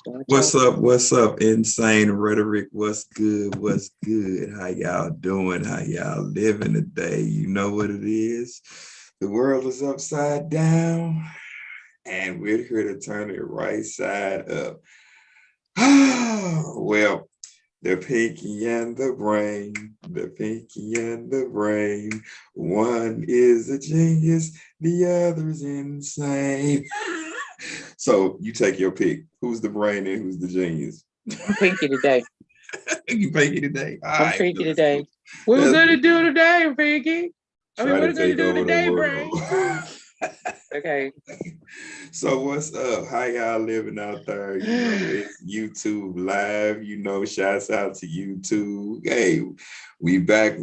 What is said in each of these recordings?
What's up? What's up? Insane Rhetoric. What's good? What's good? How y'all doing? How y'all living today? You know what it is. The world is upside down, and we're here to turn it right side up. Well, the pinky and the brain, the pinky and the brain. One is a genius, the other's insane. So you take your pick. Who's the brain and who's the genius? I'm pinky today. You pinky today? All I'm right, pinky good. today. What we gonna do today, pinky? I mean, Try what to we gonna take do over the today, world. brain? Okay. So what's up? How y'all living out there? You know, it's YouTube live. You know, shouts out to YouTube. Hey, we back.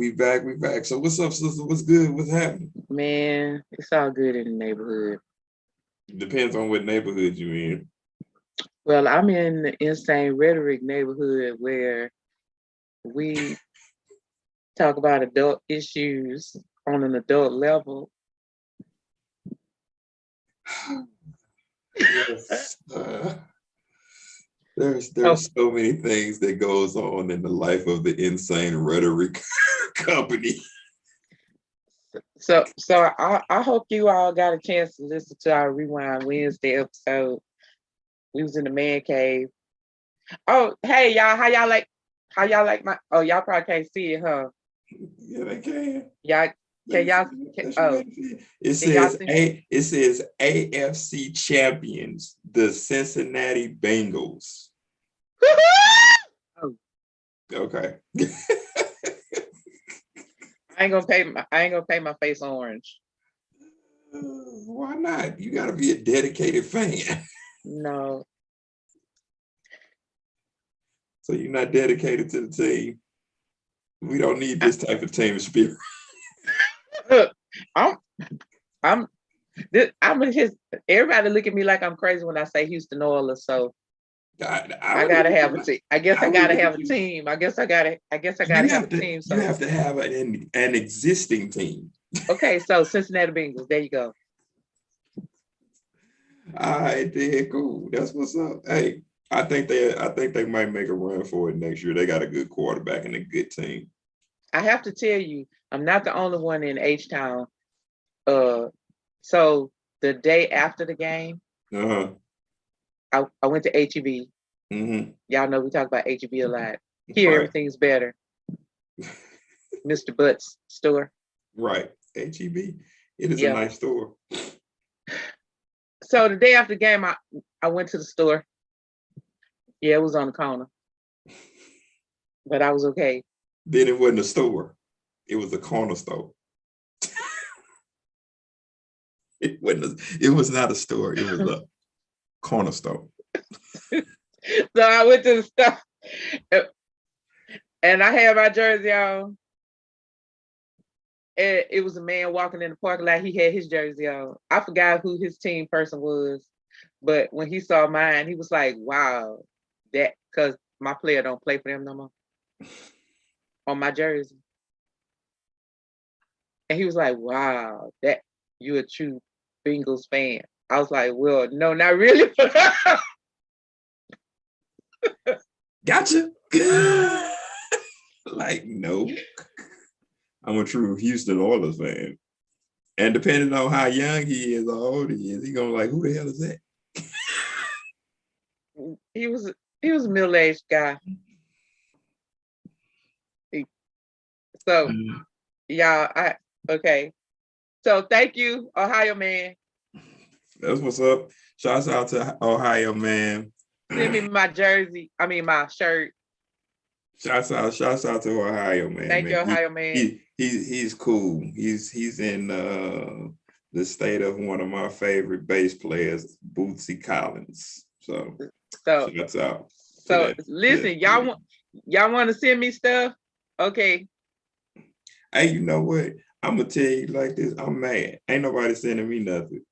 So what's up, sister? What's good? What's happening? Man, it's all good in the neighborhood. Depends on what neighborhood you in. Well, I'm in the Insane Rhetoric neighborhood where we talk about adult issues on an adult level. Yes. There's so many things that goes on in the life of the Insane Rhetoric company. So I hope you all got a chance to listen to our Rewind Wednesday episode. We was in the man cave. Oh, hey y'all, how y'all like my? Oh, y'all probably can't see it, huh? Yeah, they can. Y'all can y'all? It says AFC champions, the Cincinnati Bengals. Oh. Okay. I ain't gonna paint my face orange. Why not? You gotta be a dedicated fan. No. So you're not dedicated to the team. We don't need this type of team spirit. Everybody look at me like I'm crazy when I say Houston Oilers, so I gotta have a team. I guess I gotta have a team. I guess I gotta have a team. So you have to have an existing team. Okay, so Cincinnati Bengals. There you go. All right, then cool. That's what's up. Hey, I think they might make a run for it next year. They got a good quarterback and a good team. I have to tell you, I'm not the only one in H-Town. So the day after the game, I went to HEB. Mm-hmm. Y'all know we talk about HEB a lot. Here, right. Everything's better. Mr. Butt's store. Right. HEB. It is a nice store. So the day after the game, I went to the store. Yeah, it was on the corner. But I was okay. Then it wasn't a store. It was a corner store. It was not a store. It was a corner store. So I went to the store and I had my jersey on. And it was a man walking in the parking lot. He had his jersey on. I forgot who his team person was, but when he saw mine, he was like, "Wow, that," because my player don't play for them no more. On my jersey, and he was like, "Wow, that you a true Bengals fan." I was like, "Well, no, not really." Gotcha. Like, no. I'm a true Houston Oilers fan. And depending on how young he is or old he is, he's gonna be like, who the hell is that? He was a middle-aged guy. So y'all, okay. So thank you, Ohio man. That's what's up. Shouts out to Ohio man. Send me my jersey. I mean my shirt. Shouts out to Ohio man. Thank you, Ohio man. He's cool. He's in the state of one of my favorite bass players, Bootsy Collins. So shouts out. So listen, y'all want to send me stuff? Okay. Hey, you know what? I'm gonna tell you like this. I'm mad. Ain't nobody sending me nothing.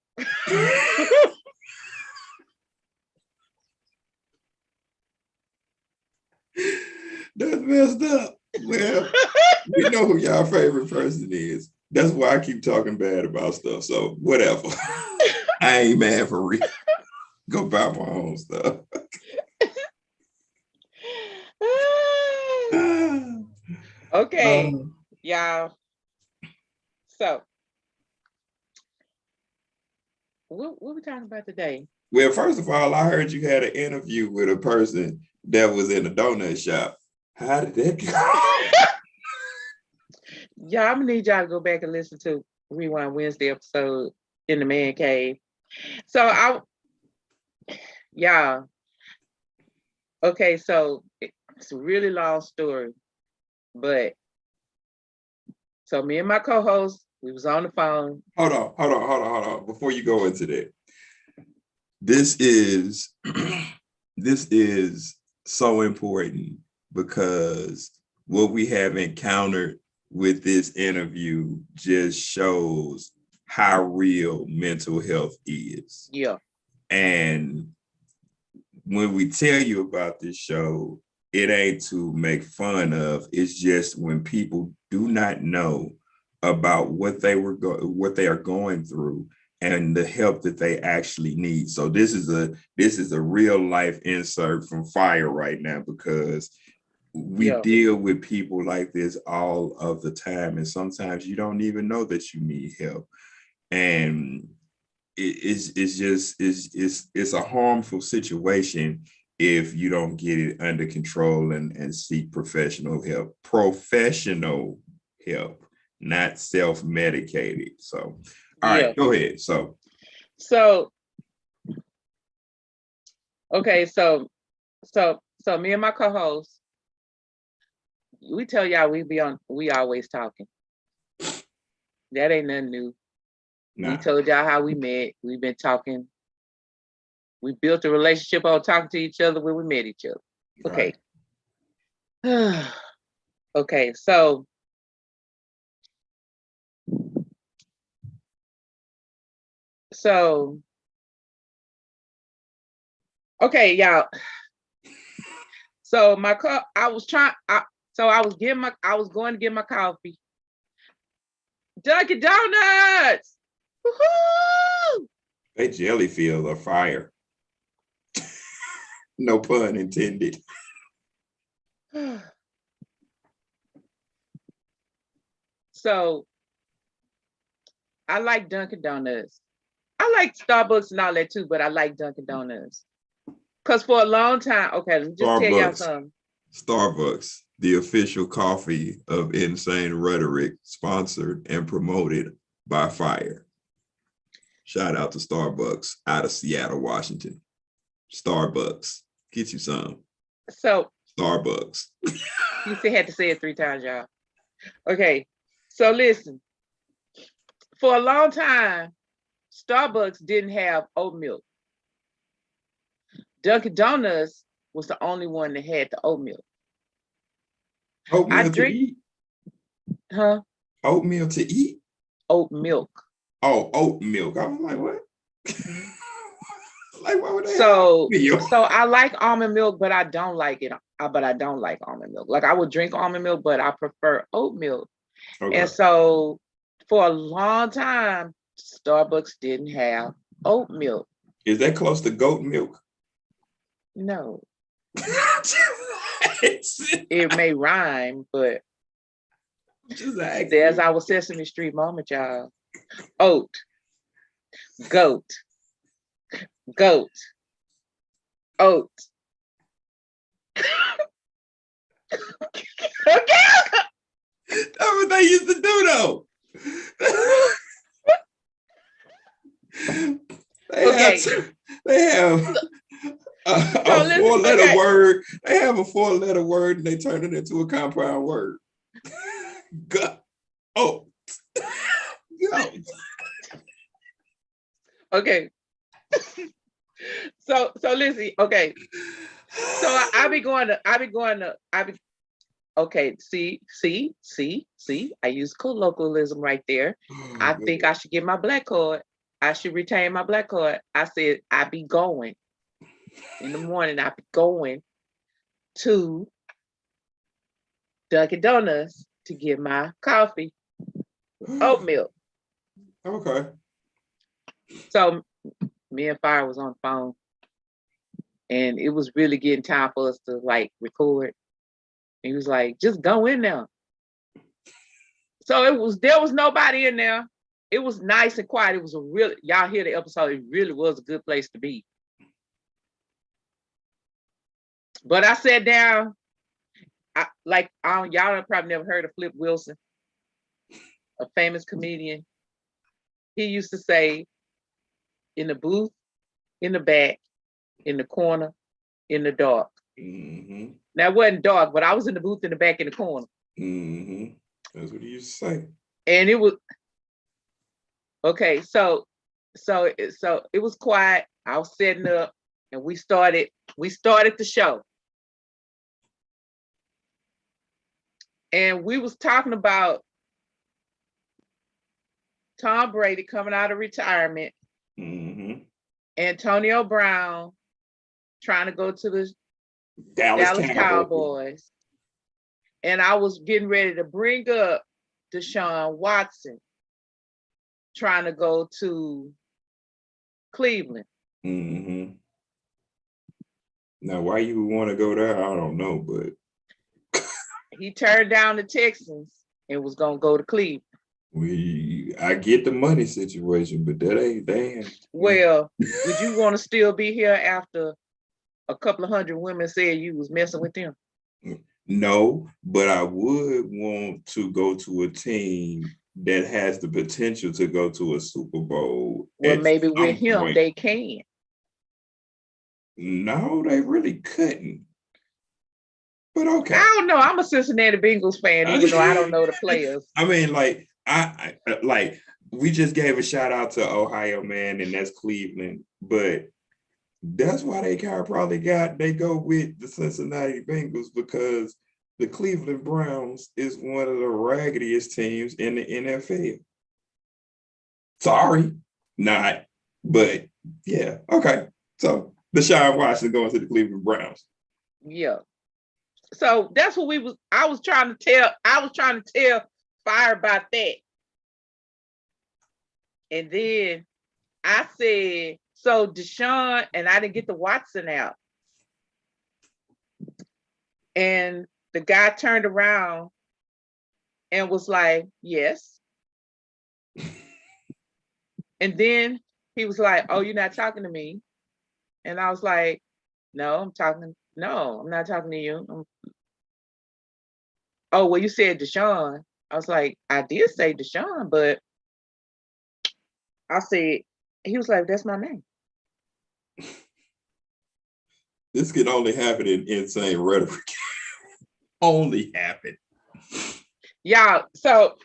That's messed up. Well, we know who y'all favorite person is. That's why I keep talking bad about stuff. So whatever. I ain't mad for real. Go buy my own stuff. y'all. So, what we talking about today? Well, first of all, I heard you had an interview with a person that was in a donut shop. How did that go? Yeah, I'm gonna need y'all to go back and listen to Rewind Wednesday episode in the man cave. So y'all, okay, so it's a really long story, but so me and my co-host, we was on the phone. Hold on. Before you go into that, this is this is so important because what we have encountered with this interview just shows how real mental health is. Yeah. And when we tell you about this show, it ain't to make fun of. It's just when people do not know about what they are going through and the help that they actually need. So this is a real life insert from Fire right now, because we deal with people like this all of the time, and sometimes you don't even know that you need help. And it's a harmful situation if you don't get it under control and seek professional help, not self-medicated. So, all right, go ahead. So okay, so me and my co-host, we tell y'all we always talking. That ain't nothing new. Nah. We told y'all how we met. We've been talking. We built a relationship on talking to each other when we met each other. Okay. Right. Okay, so okay, y'all. So I was going to get my coffee. Dunkin' Donuts. Woo-hoo! They jelly feel a fire. No pun intended. So I like Dunkin' Donuts. I like Starbucks and all that too, but I like Dunkin' Donuts. Because for a long time, okay, let me just tell y'all something. Starbucks, the official coffee of Insane Rhetorik, sponsored and promoted by Fire. Shout out to Starbucks out of Seattle, Washington. Starbucks, get you some. So Starbucks. You had to say it 3 times, y'all. Okay, so listen. For a long time, Starbucks didn't have oat milk. Dunkin' Donuts was the only one that had the oat milk. Oatmeal to eat? Huh? Oatmeal to eat? Oat milk. Oh, oat milk. I was like, what? Like, why would they so I like almond milk, but I don't like it. But I don't like almond milk. Like, I would drink almond milk, but I prefer oat milk. Okay. And so for a long time, Starbucks didn't have oat milk. Is that close to goat milk? No. It may rhyme, but there's our Sesame Street moment, y'all. Oat, goat, oat. Okay. That's what they used to do, though. They have a 4-letter word. They have a 4-letter word, and they turn it into a compound word. Goat. Okay. So listen, okay. So okay, see, I use colloquialism right there. I think I should get my black card. I should retain my black card. I said I be going in the morning. I be going to Dunkin' Donuts to get my coffee, oat milk. Okay. So me and Fire was on the phone, and it was really getting time for us to like record. He was like, just go in there. So there was nobody in there. It was nice and quiet. It was y'all hear the episode, it really was a good place to be. But I sat down, y'all have probably never heard of Flip Wilson, a famous comedian. He used to say, in the booth, in the back, in the corner, in the dark. Mm-hmm. Now, it wasn't dark, but I was in the booth, in the back, in the corner. Mm-hmm. That's what he used to say. And it was, okay, so it was quiet. I was setting up, and we started the show. And we was talking about Tom Brady coming out of retirement, Antonio Brown trying to go to the Dallas Cowboys. And I was getting ready to bring up DuChaun Watson trying to go to Cleveland. Mm-hmm. Now, why you would want to go there, I don't know, but he turned down the Texans and was gonna go to Cleveland. I get the money situation, but that ain't damn. Well, would you want to still be here after a couple of hundred women said you was messing with them? No, but I would want to go to a team that has the potential to go to a Super Bowl. Well, maybe with him they can. No, they really couldn't. But okay. I don't know. I'm a Cincinnati Bengals fan, even though I don't know the players. I mean, like, I like, we just gave a shout out to Ohio, man, and that's Cleveland. But that's why they go with the Cincinnati Bengals, because the Cleveland Browns is one of the raggediest teams in the NFL. Sorry, not, but yeah, okay. So DuChaun Watson going to the Cleveland Browns. Yeah. So that's what I was trying to tell Fire about that. And then I said, so DuChaun, and I didn't get the Watson out. And the guy turned around and was like, yes. And then he was like, oh, you're not talking to me. And I was like, no, I'm not talking to you. Oh, well, you said DuChaun. I was like, I did say DuChaun, but I said, he was like, that's my name. This can only happen in Insane Rhetoric. Only happen. Y'all, so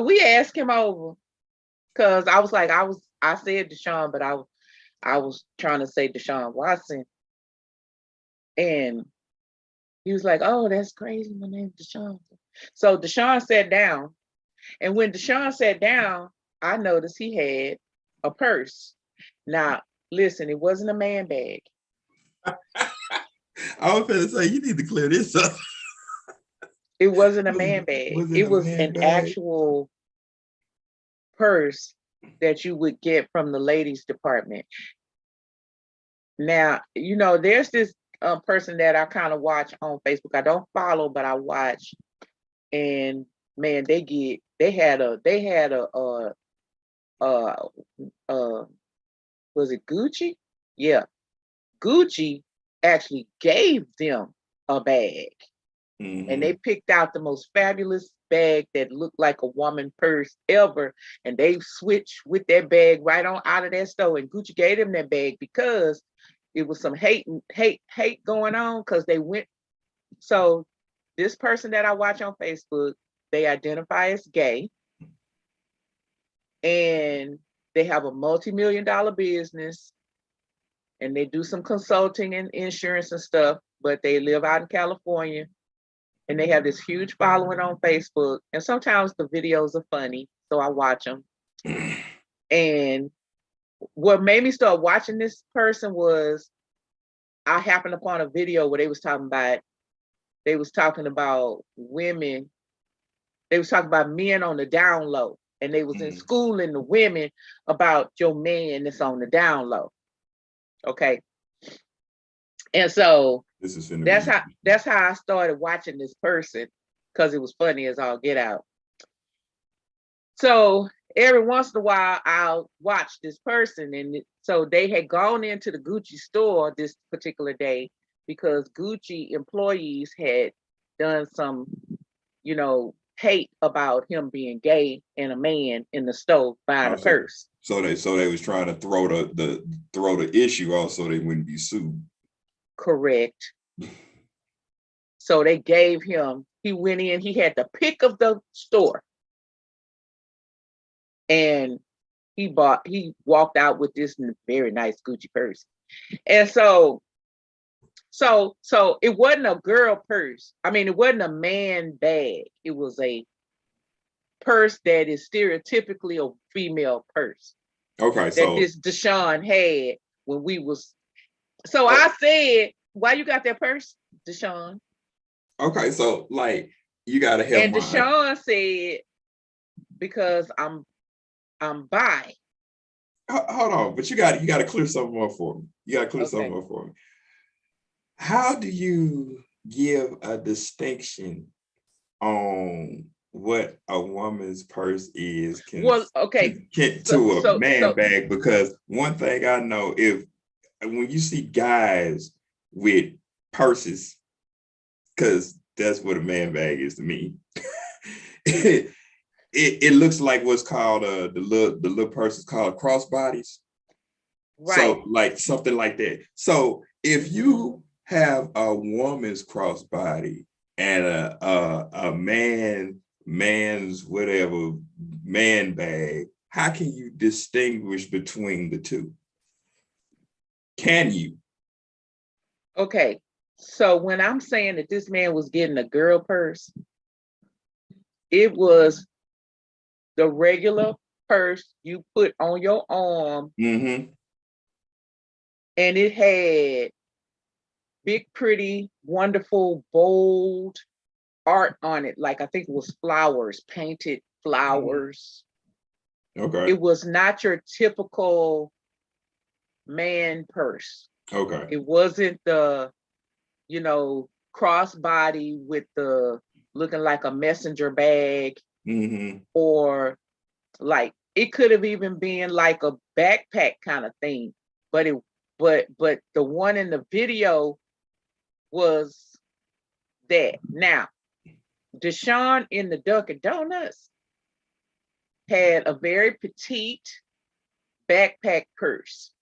we asked him over, because I was like, I said DuChaun, but I was trying to say DuChaun Watson. And he was like, oh, that's crazy. My name's DuChaun. So DuChaun sat down. And when DuChaun sat down, I noticed he had a purse. Now, listen, it wasn't a man bag. I was going to say, you need to clear this up. It wasn't a man bag. It was an actual purse that you would get from the ladies department. Now, there's this person that I kind of watch on Facebook. I don't follow, but I watch. And man, they had a was it Gucci? Yeah. Gucci actually gave them a bag. And they picked out the most fabulous bag that looked like a woman purse ever. And they switched with that bag right on out of that store. And Gucci gave them that bag because it was some hate going on, because they went. So this person that I watch on Facebook, they identify as gay. And they have a multi-million-dollar business. And they do some consulting and insurance and stuff, but they live out in California. And they have this huge following on Facebook. And sometimes the videos are funny, so I watch them. And what made me start watching this person was I happened upon a video where they was talking about women. They was talking about men on the down low. And they was in schooling the women about your man that's on the down low. Okay. And so that's how I started watching this person, because it was funny as all get out. So every once in a while, I'll watch this person. And so they had gone into the Gucci store this particular day because Gucci employees had done some, hate about him being gay and a man in the store buying a purse. So they was trying to throw the issue out so they wouldn't be sued. Correct. So they gave him, he went in, he had the pick of the store. And he walked out with this very nice Gucci purse. And so it wasn't a girl purse. I mean, it wasn't a man bag. It was a purse that is stereotypically a female purse. Okay, that this DuChaun had when we was. So I said, "Why you got that purse, DuChaun?" Okay, so like you gotta help. And DuChaun said, "Because I'm bi." Hold on, but you got to clear something more for me. You got to clear something more for me. How do you give a distinction on what a woman's purse is to a man bag? Because one thing I know, when you see guys with purses, because that's what a man bag is to me, it looks like what's called the little purses called crossbodies. Right. So like something like that. So if you have a woman's crossbody and a man's whatever man bag, how can you distinguish between the two? Can you? Okay. So when I'm saying that this man was getting a girl purse, it was the regular purse you put on your arm. Mm-hmm. And it had big, pretty, wonderful, bold art on it. Like I think it was flowers, painted flowers. Okay. It was not your typical man purse. Okay. It wasn't the, crossbody with the looking like a messenger bag. Mm-hmm. Or like it could have even been like a backpack kind of thing. But the one in the video was that. Now, DuChaun in the Dunkin' Donuts had a very petite backpack purse.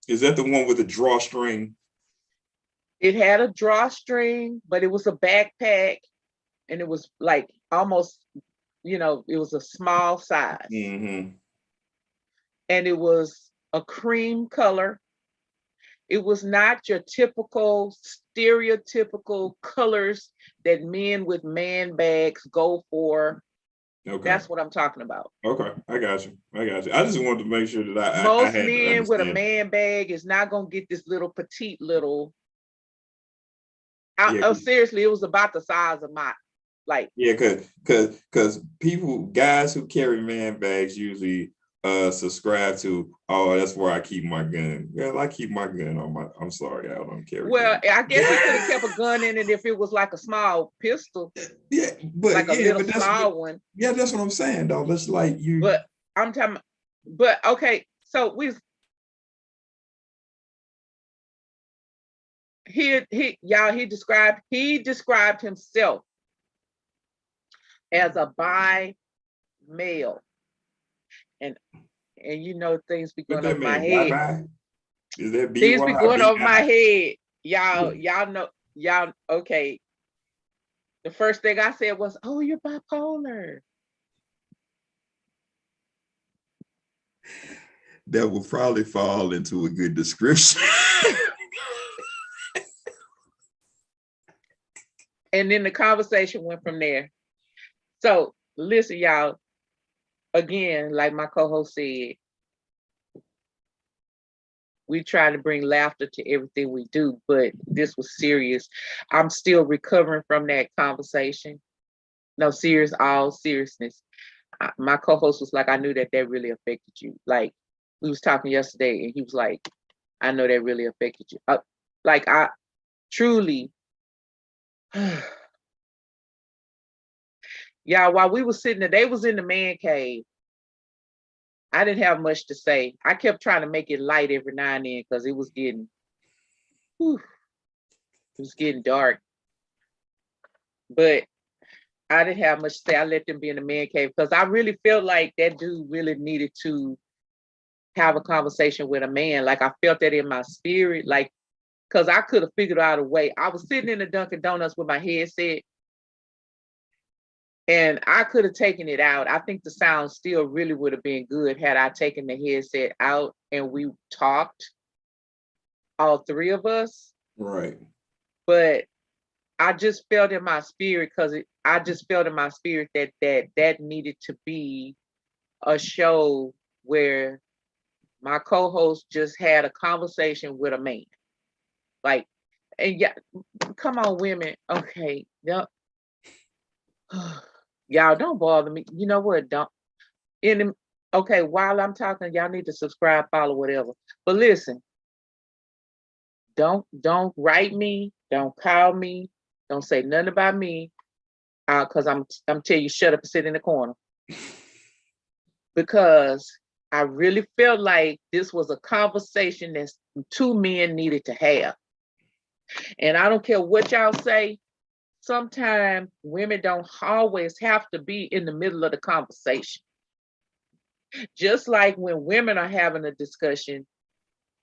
Is that the one with the drawstring? It had a drawstring, but it was a backpack, and it was like almost, it was a small size. Mm-hmm. And it was a cream color. It was not your typical, stereotypical colors that men with man bags go for. Okay. That's what I'm talking about. Okay, I got you. I just wanted to make sure that most men with a man bag is not gonna get this little petite little. Seriously, it was about the size of my, like. Yeah, because guys who carry man bags usually subscribe to, that's where I keep my gun. Well, I keep my gun on my. I'm sorry, I don't carry. Well, I guess he could have kept a gun in it if it was like a small pistol. Yeah, but like a little small one. Yeah, that's what I'm saying, though. That's like you. But I'm talking. But okay, so he described himself as a bi male. And things be going over my head. Bye-bye? Is that things be going over my head. Y'all okay. The first thing I said was, "Oh, you're bipolar." That will probably fall into a good description. And then the conversation went from there. So listen, y'all. Again, like my co-host said, we try to bring laughter to everything we do, but this was serious. I'm still recovering from that conversation. No, all seriousness. My co-host was like, I knew that really affected you. Like, we was talking yesterday and he was like, I know that really affected you. I truly, Yeah, while we were sitting there, they was in the man cave. I didn't have much to say. I kept trying to make it light every now and then because it was getting dark. But I didn't have much to say. I let them be in the man cave because I really felt like that dude really needed to have a conversation with a man. Like I felt that in my spirit, like, because I could have figured out a way. I was sitting in the Dunkin' Donuts with my headset and I could have taken it out. I think the sound still really would have been good had I taken the headset out and we talked, all three of us. Right. But I just felt in my spirit I just felt in my spirit that needed to be a show where my co-host just had a conversation with a man. Like, and yeah, come on, women. Okay. Y'all don't bother me. You know what? Okay, while I'm talking, y'all need to subscribe, follow, whatever. But listen, don't write me, don't call me, don't say nothing about me, because I'm telling you, shut up and sit in the corner. Because I really felt like this was a conversation that two men needed to have. And I don't care what y'all say, sometimes women don't always have to be in the middle of the conversation. Just like when women are having a discussion,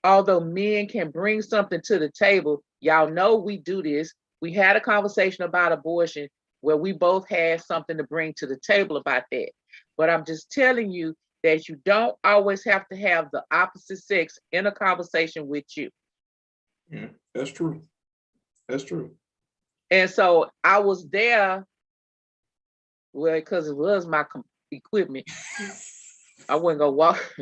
although men can bring something to the table, y'all know we do this. We had a conversation about abortion where we both had something to bring to the table about that. But I'm just telling you that you don't always have to have the opposite sex in a conversation with you. Yeah, that's true. That's true. And so I was there, well, because it was my equipment. I wasn't gonna walk.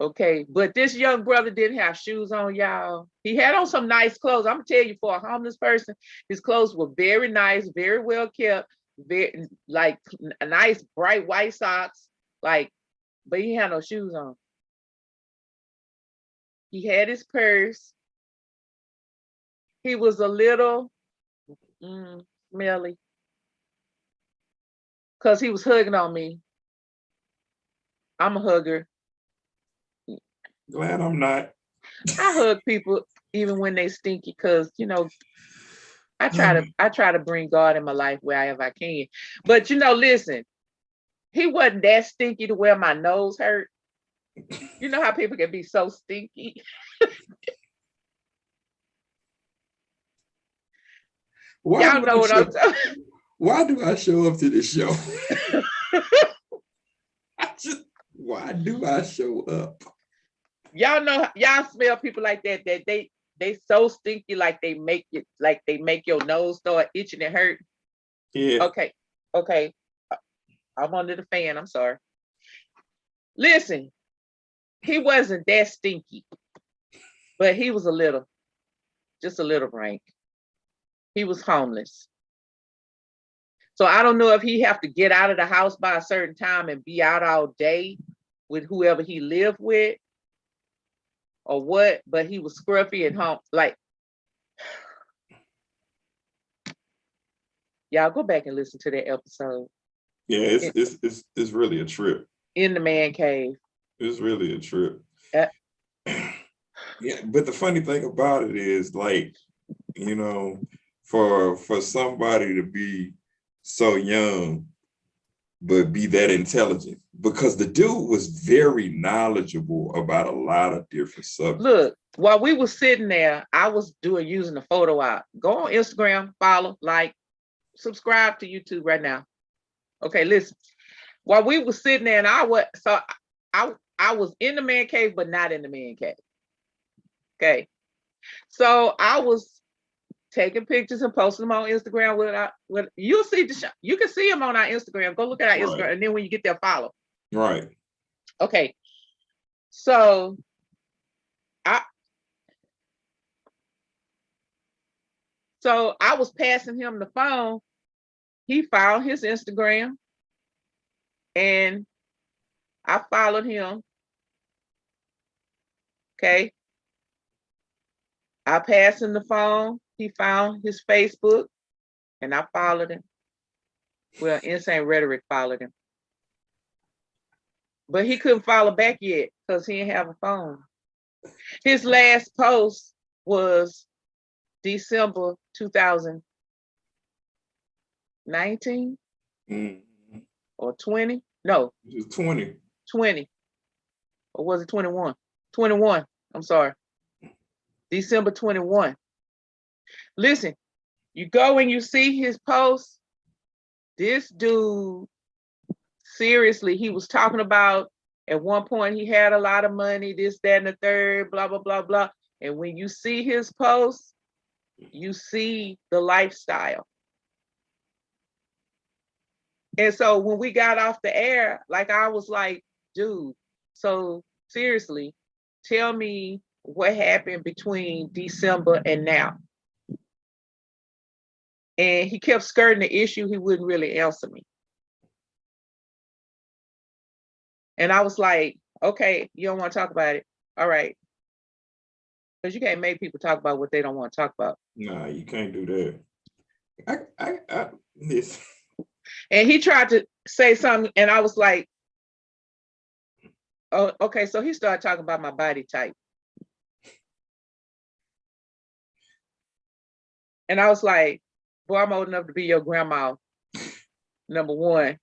Okay, but this young brother didn't have shoes on, y'all. He had on some nice clothes. I'm gonna tell you, for a homeless person, his clothes were very nice, very well kept, very like a nice bright white socks, like, but he had no shoes on. He had his purse. He was a little smelly because he was hugging on me. I'm a hugger. Glad I'm not. I hug people even when they stinky because I try to bring God in my life wherever I can. But listen, he wasn't that stinky to where my nose hurt. You know how people can be so stinky. Y'all know what I'm talking. Why do I show up to this show? Why do I show up? Y'all know, y'all smell people like that they so stinky, like they make your nose start itching and hurt. Yeah. Okay. I'm under the fan. I'm sorry. Listen, he wasn't that stinky, but he was just a little rank. He was homeless. So I don't know if he have to get out of the house by a certain time and be out all day with whoever he lived with or what, but he was scruffy at home. Like, y'all go back and listen to that episode. Yeah, it's really a trip. In the man cave. It's really a trip. Yeah, but the funny thing about it is, like, for somebody to be so young but be that intelligent, because the dude was very knowledgeable about a lot of different subjects. Look, while we were sitting there, I was using the photo app. Go on Instagram, follow, like, subscribe to YouTube right now. Okay, listen. While we were sitting there, and I was in the man cave, but not in the man cave. Okay, so I was taking pictures and posting them on Instagram. You'll see the show. You can see them on our Instagram. Go look at our Instagram, and then when you get there, follow. Right. Okay. So I was passing him the phone. He found his Instagram, and I followed him. Okay. I passed him the phone. He found his Facebook, and I followed him. Well, Insane Rhetoric followed him. But he couldn't follow back yet because he didn't have a phone. His last post was December 2019 or 20? No. It was 20. 20. Or was it 21? 21. I'm sorry. December 21. Listen, you go and you see his post. This dude, seriously, he was talking about at one point he had a lot of money, this, that, and the third, blah, blah, blah, blah. And when you see his post, you see the lifestyle. And so when we got off the air, like I was like, dude, so seriously, tell me what happened between December and now. And he kept skirting the issue. He wouldn't really answer me. And I was like, okay, you don't want to talk about it. All right. Because you can't make people talk about what they don't want to talk about. Nah, you can't do that. Listen. And he tried to say something, and I was like, oh, okay. So he started talking about my body type. And I was like, boy, I'm old enough to be your grandma, number one.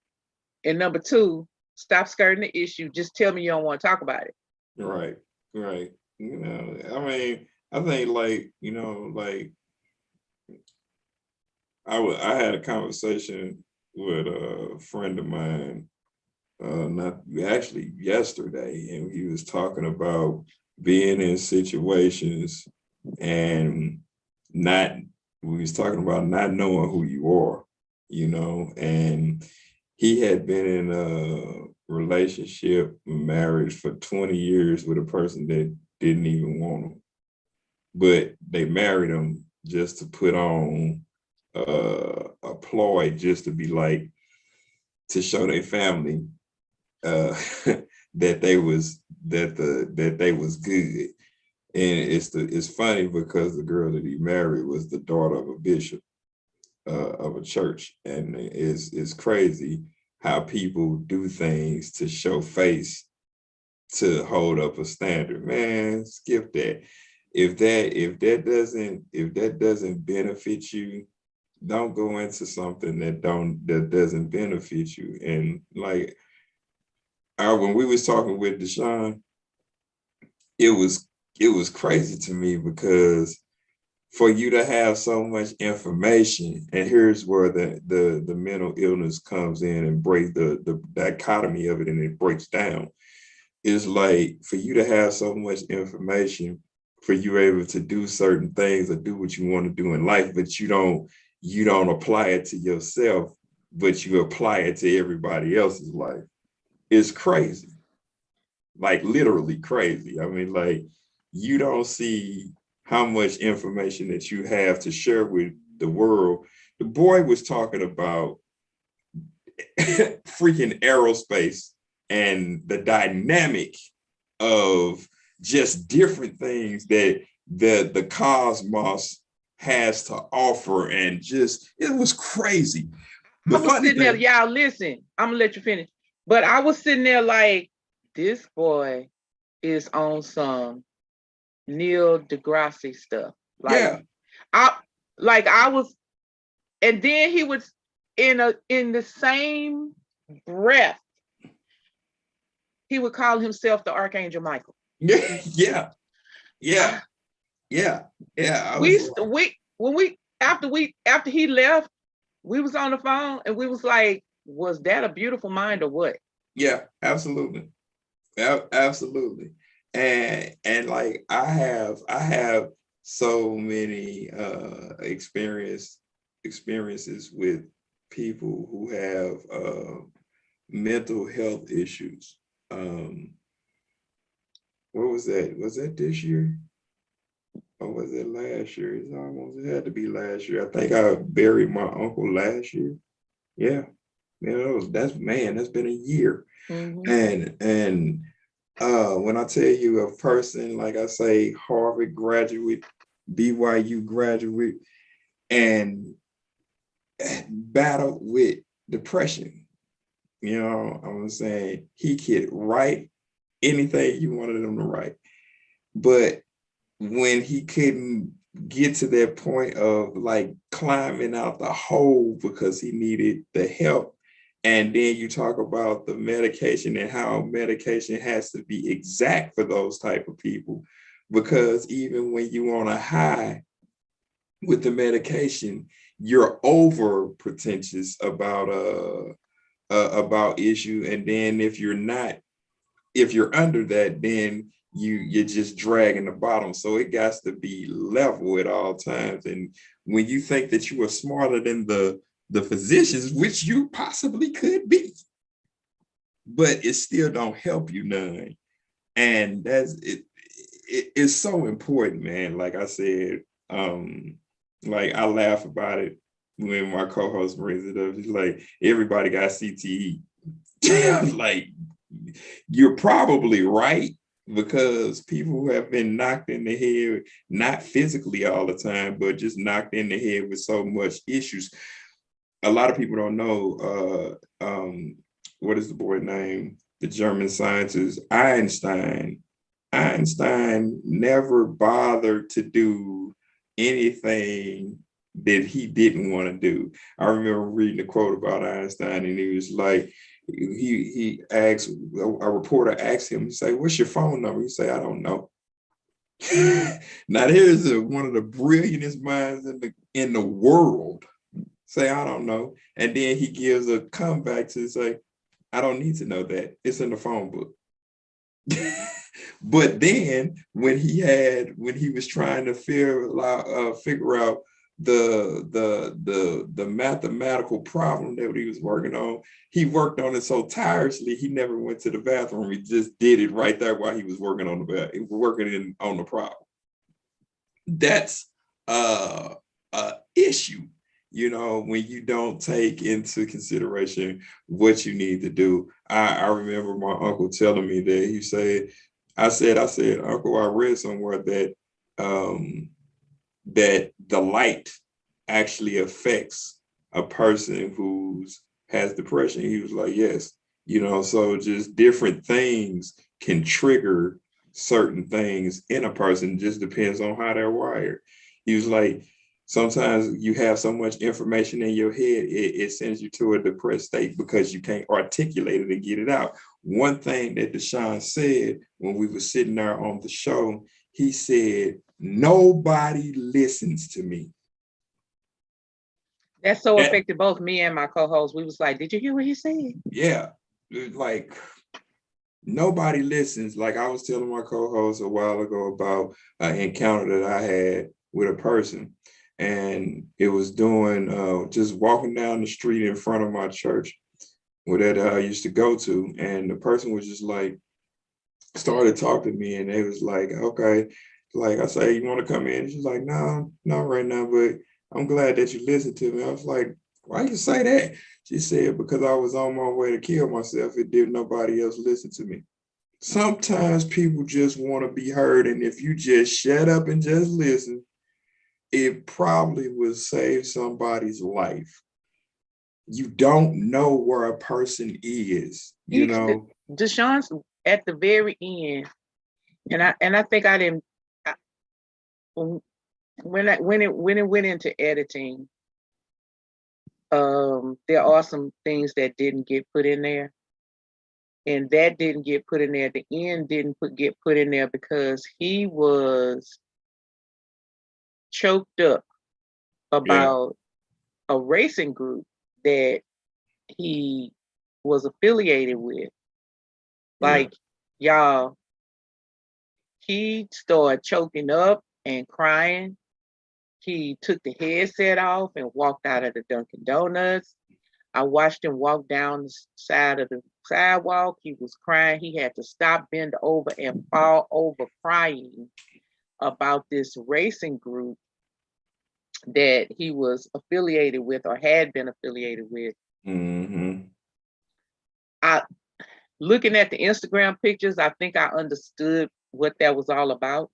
And number two, stop skirting the issue. Just tell me you don't want to talk about it. Right. You know, I mean, I think like, you know, like I had a conversation with a friend of mine, not actually yesterday, and he was talking about being in situations and we was talking about not knowing who you are, you know, and he had been in a relationship, marriage for 20 years with a person that didn't even want him, but they married him just to put on a ploy, just to be like, to show their family that they was good. And it's funny because the girl that he married was the daughter of a bishop of a church, and it's crazy how people do things to show face, to hold up a standard. Man, skip that. If that doesn't benefit you, don't go into something that doesn't benefit you. And like when we was talking with DuChaun, it was crazy to me because for you to have so much information, and here's where the mental illness comes in and breaks the dichotomy of it, and it breaks down. It's like, for you to have so much information, for you able to do certain things or do what you want to do in life, but you don't apply it to yourself, but you apply it to everybody else's life. It's crazy. Like literally crazy. I mean, like, you don't see how much information that you have to share with the world. The boy was talking about freaking aerospace and the dynamic of just different things that the cosmos has to offer, and just, it was crazy. I was sitting there, y'all listen, I'm gonna let you finish. But I was sitting there like, this boy is on some Neil deGrasse stuff. Like, yeah. I was, and then he was in the same breath, he would call himself the Archangel Michael. Yeah. After he left, we was on the phone and we was like, was that a beautiful mind or what? Yeah, absolutely. Absolutely. And like I have so many experiences with people who have mental health issues. What was that? Was that this year? Or was it last year? It had to be last year. I think I buried my uncle last year. Yeah. That's been a year. Mm-hmm. And when I tell you, a person, like I say, Harvard graduate, BYU graduate, and battled with depression. You know, I'm saying he could write anything you wanted him to write. But when he couldn't get to that point of like climbing out the hole because he needed the help, and then you talk about the medication and how medication has to be exact for those type of people, because even when you on a high with the medication, you're over pretentious about issue, and then if you're under that, then you're just dragging the bottom. So it got to be level at all times. And when you think that you are smarter than the physicians, which you possibly could be, but it still don't help you none. And that's it. It's so important, man. Like I said, like I laugh about it when my co-host brings it up. He's like, everybody got CTE. Like, you're probably right, because people who have been knocked in the head, not physically all the time, but just knocked in the head with so much issues. A lot of people don't know, what is the boy name? The German scientist, Einstein. Einstein never bothered to do anything that he didn't want to do. I remember reading a quote about Einstein, and he was like, he asked, a reporter asked him, he say, "What's your phone number?" He say, "I don't know." Now here's one of the brilliantest minds in the world say, "I don't know," and then he gives a comeback to say, "I don't need to know that. It's in the phone book." But then when he was trying to figure out the mathematical problem that he was working on, he worked on it so tirelessly he never went to the bathroom. He just did it right there while he was working on on the problem. That's a issue, you know, when you don't take into consideration what you need to do. I remember my uncle telling me that I said, "Uncle, I read somewhere that the light actually affects a person who's has depression." He was like, "Yes." You know, so just different things can trigger certain things in a person, just depends on how they're wired. He was like, sometimes you have so much information in your head, it sends you to a depressed state because you can't articulate it and get it out. One thing that DuChaun said when we were sitting there on the show, he said, "Nobody listens to me." That so affected both me and my co-host. We was like, "Did you hear what he said?" Yeah, like nobody listens. Like I was telling my co-host a while ago about an encounter that I had with a person, and it was doing just walking down the street in front of my church where that I used to go to, and the person was just like started talking to me, and they was like, "Okay," like I say, "You want to come in?" She's like, "No, not right now, but I'm glad that you listened to me." I was like, "Why you say that?" She said, "Because I was on my way to kill myself. It did nobody else listen to me." Sometimes people just want to be heard, and if you just shut up and just listen, it probably will save somebody's life. You don't know where a person is, you know. DuChaun's at the very end, and I think I didn't. When it went into editing, there are some things that didn't get put in there, and that didn't get put in there. The end didn't get put in there because he was choked up about a racing group that he was affiliated with. Like, y'all, he started choking up and crying. He took the headset off and walked out of the Dunkin' Donuts. I watched him walk down the side of the sidewalk. He was crying. He had to stop, bend over, and fall over crying about this racing group that he was affiliated with or had been affiliated with. Mm-hmm. Looking at the Instagram pictures, I think I understood what that was all about.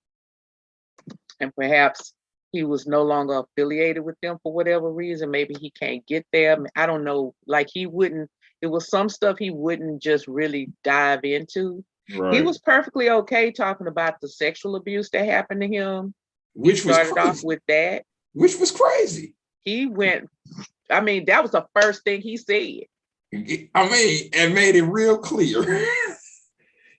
And perhaps he was no longer affiliated with them for whatever reason. Maybe he can't get there. I don't know. Like he wouldn't, it was some stuff he wouldn't just really dive into. Right. He was perfectly okay talking about the sexual abuse that happened to him. Which he started off with that. Which was crazy. He went, I mean, that was the first thing he said. I mean, and made it real clear.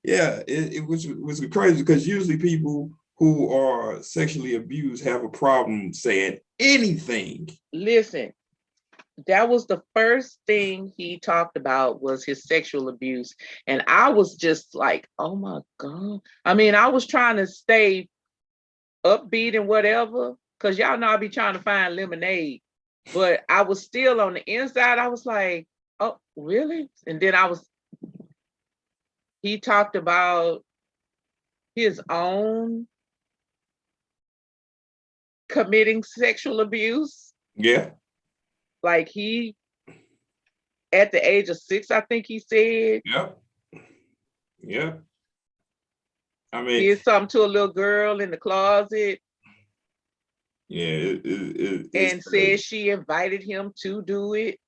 Yeah, it was crazy because usually people who are sexually abused have a problem saying anything. Listen, that was the first thing he talked about was his sexual abuse. And I was just like, oh my God. I mean, I was trying to stay upbeat and whatever, because y'all know I be trying to find lemonade. But I was still on the inside. I was like, oh, really? And then he talked about his own committing sexual abuse. Yeah. Like he, at the age of 6, I think he said. Yep. Yeah. I mean, did something to a little girl in the closet. Yeah. And said she invited him to do it.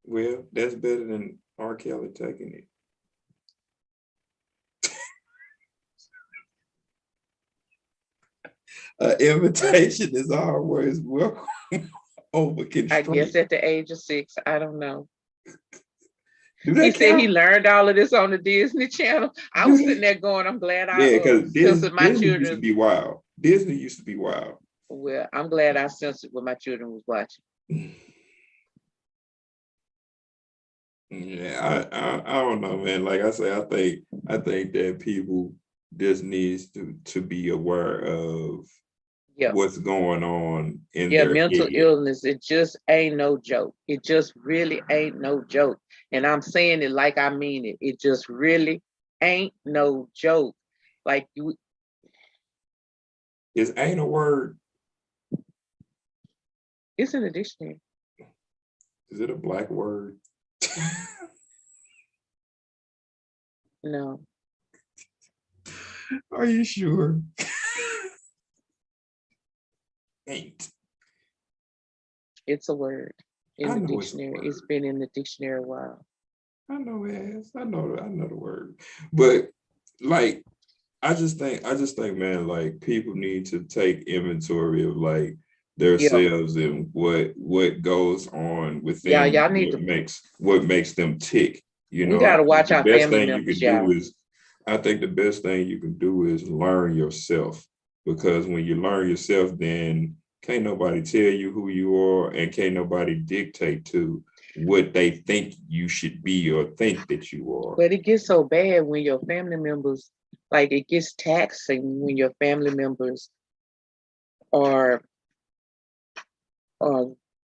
Well, that's better than R. Kelly taking it. Invitation is always welcome. Over constraint. I guess at the age of 6, I don't know. He said he learned all of this on the Disney Channel. I was sitting there going, I'm glad I because censored my Disney children. Used to be wild. Disney used to be wild. Well, I'm glad I censored what my children was watching. Yeah, I don't know, man. Like I say, I think that people just needs to be aware of what's going on in their mental head. illness. It just ain't no joke. It just really ain't no joke. And I'm saying it like I mean it. It just really ain't no joke. Like you. Is ain't a word? It's in the dictionary. Is it a black word? No. Are you sure? Ain't. It's a word in the dictionary. It's been in the dictionary a while. I know it has. I know the word. But like I just think, man, like people need to take inventory of like themselves and what goes on within y'all need what makes them tick. You know, we gotta watch our family members. I think the best thing you can do is learn yourself, because when you learn yourself, then can't nobody tell you who you are, and can't nobody dictate to what they think you should be or think that you are. But it gets so bad when your family members, like it gets taxing when your family members are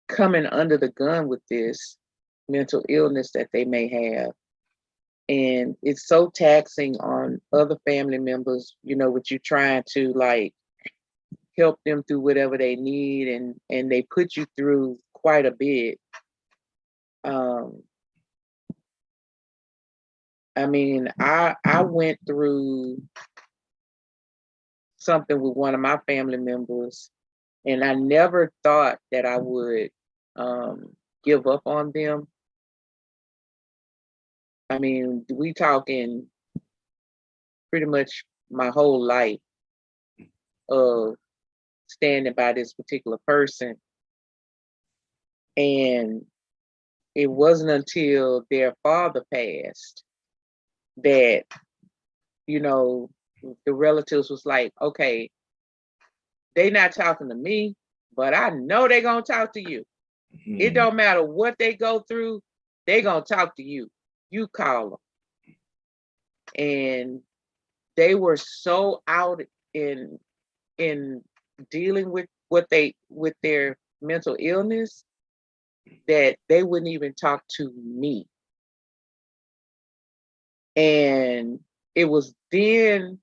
coming under the gun with this mental illness that they may have. And it's so taxing on other family members, you know, with you trying to like help them through whatever they need, and they put you through quite a bit. I mean, I went through something with one of my family members, and I never thought that I would give up on them. I mean, we talking pretty much my whole life of standing by this particular person. And it wasn't until their father passed that, you know, the relatives was like, okay, they not talking to me, but I know they gonna talk to you. Mm-hmm. It don't matter what they go through, they gonna talk to you. You call them. And they were so out in dealing with with their mental illness that they wouldn't even talk to me. And it was then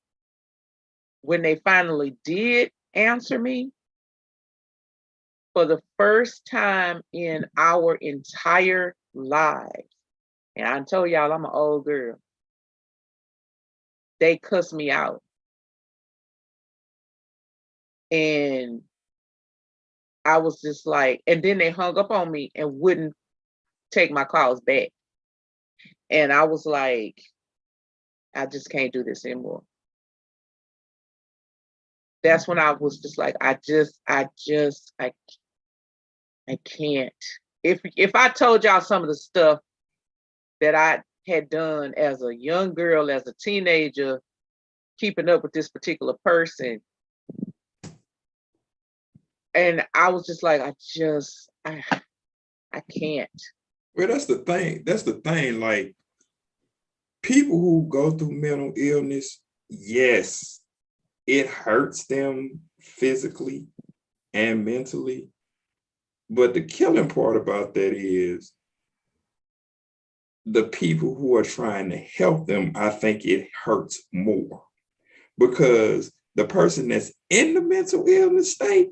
when they finally did answer me, for the first time in our entire lives, and I told y'all I'm an old girl, they cussed me out. And I was just like, and then they hung up on me and wouldn't take my calls back. And I was like, I just can't do this anymore. That's when I was just like, I can't. If I told y'all some of the stuff that I had done as a young girl, as a teenager, keeping up with this particular person, and I was just like, I can't. Well, that's the thing. That's the thing. Like, people who go through mental illness, yes, it hurts them physically and mentally. But the killing part about that is the people who are trying to help them, I think it hurts more, because the person that's in the mental illness state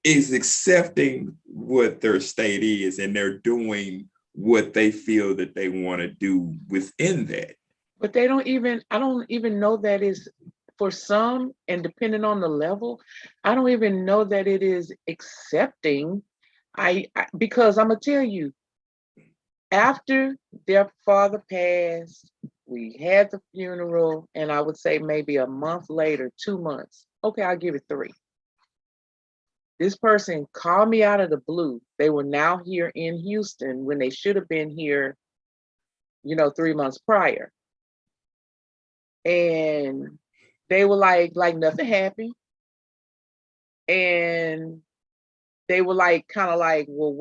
is accepting what their state is, and they're doing what they feel that they want to do within that. But I don't even know that is, for some, and depending on the level, I don't even know that it is accepting. Because I'm gonna tell you, after their father passed, we had the funeral, and I would say maybe a month later, 2 months. Okay, I'll give it 3. This person called me out of the blue. They were now here in Houston when they should have been here, 3 months prior. And they were like nothing happened. And they were like, kind of like, well,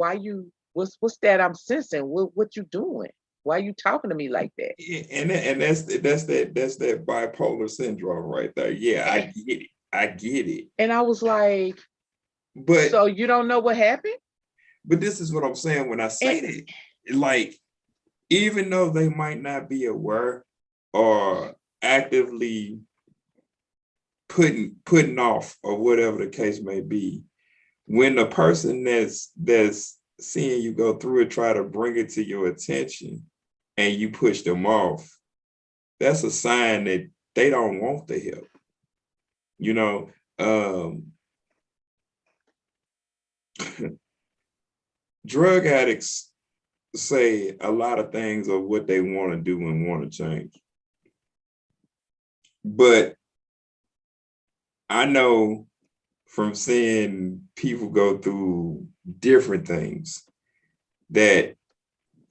what's that I'm sensing? What you doing? Why are you talking to me like that? And that's that bipolar syndrome right there. Yeah, I get it. And I was like, but so you don't know what happened? But this is what I'm saying when I say that. Like, even though they might not be aware or actively putting off or whatever the case may be, when the person that's seeing you go through it try to bring it to your attention and you push them off, that's a sign that they don't want the help. Drug addicts say a lot of things of what they want to do and want to change. But I know from seeing people go through different things that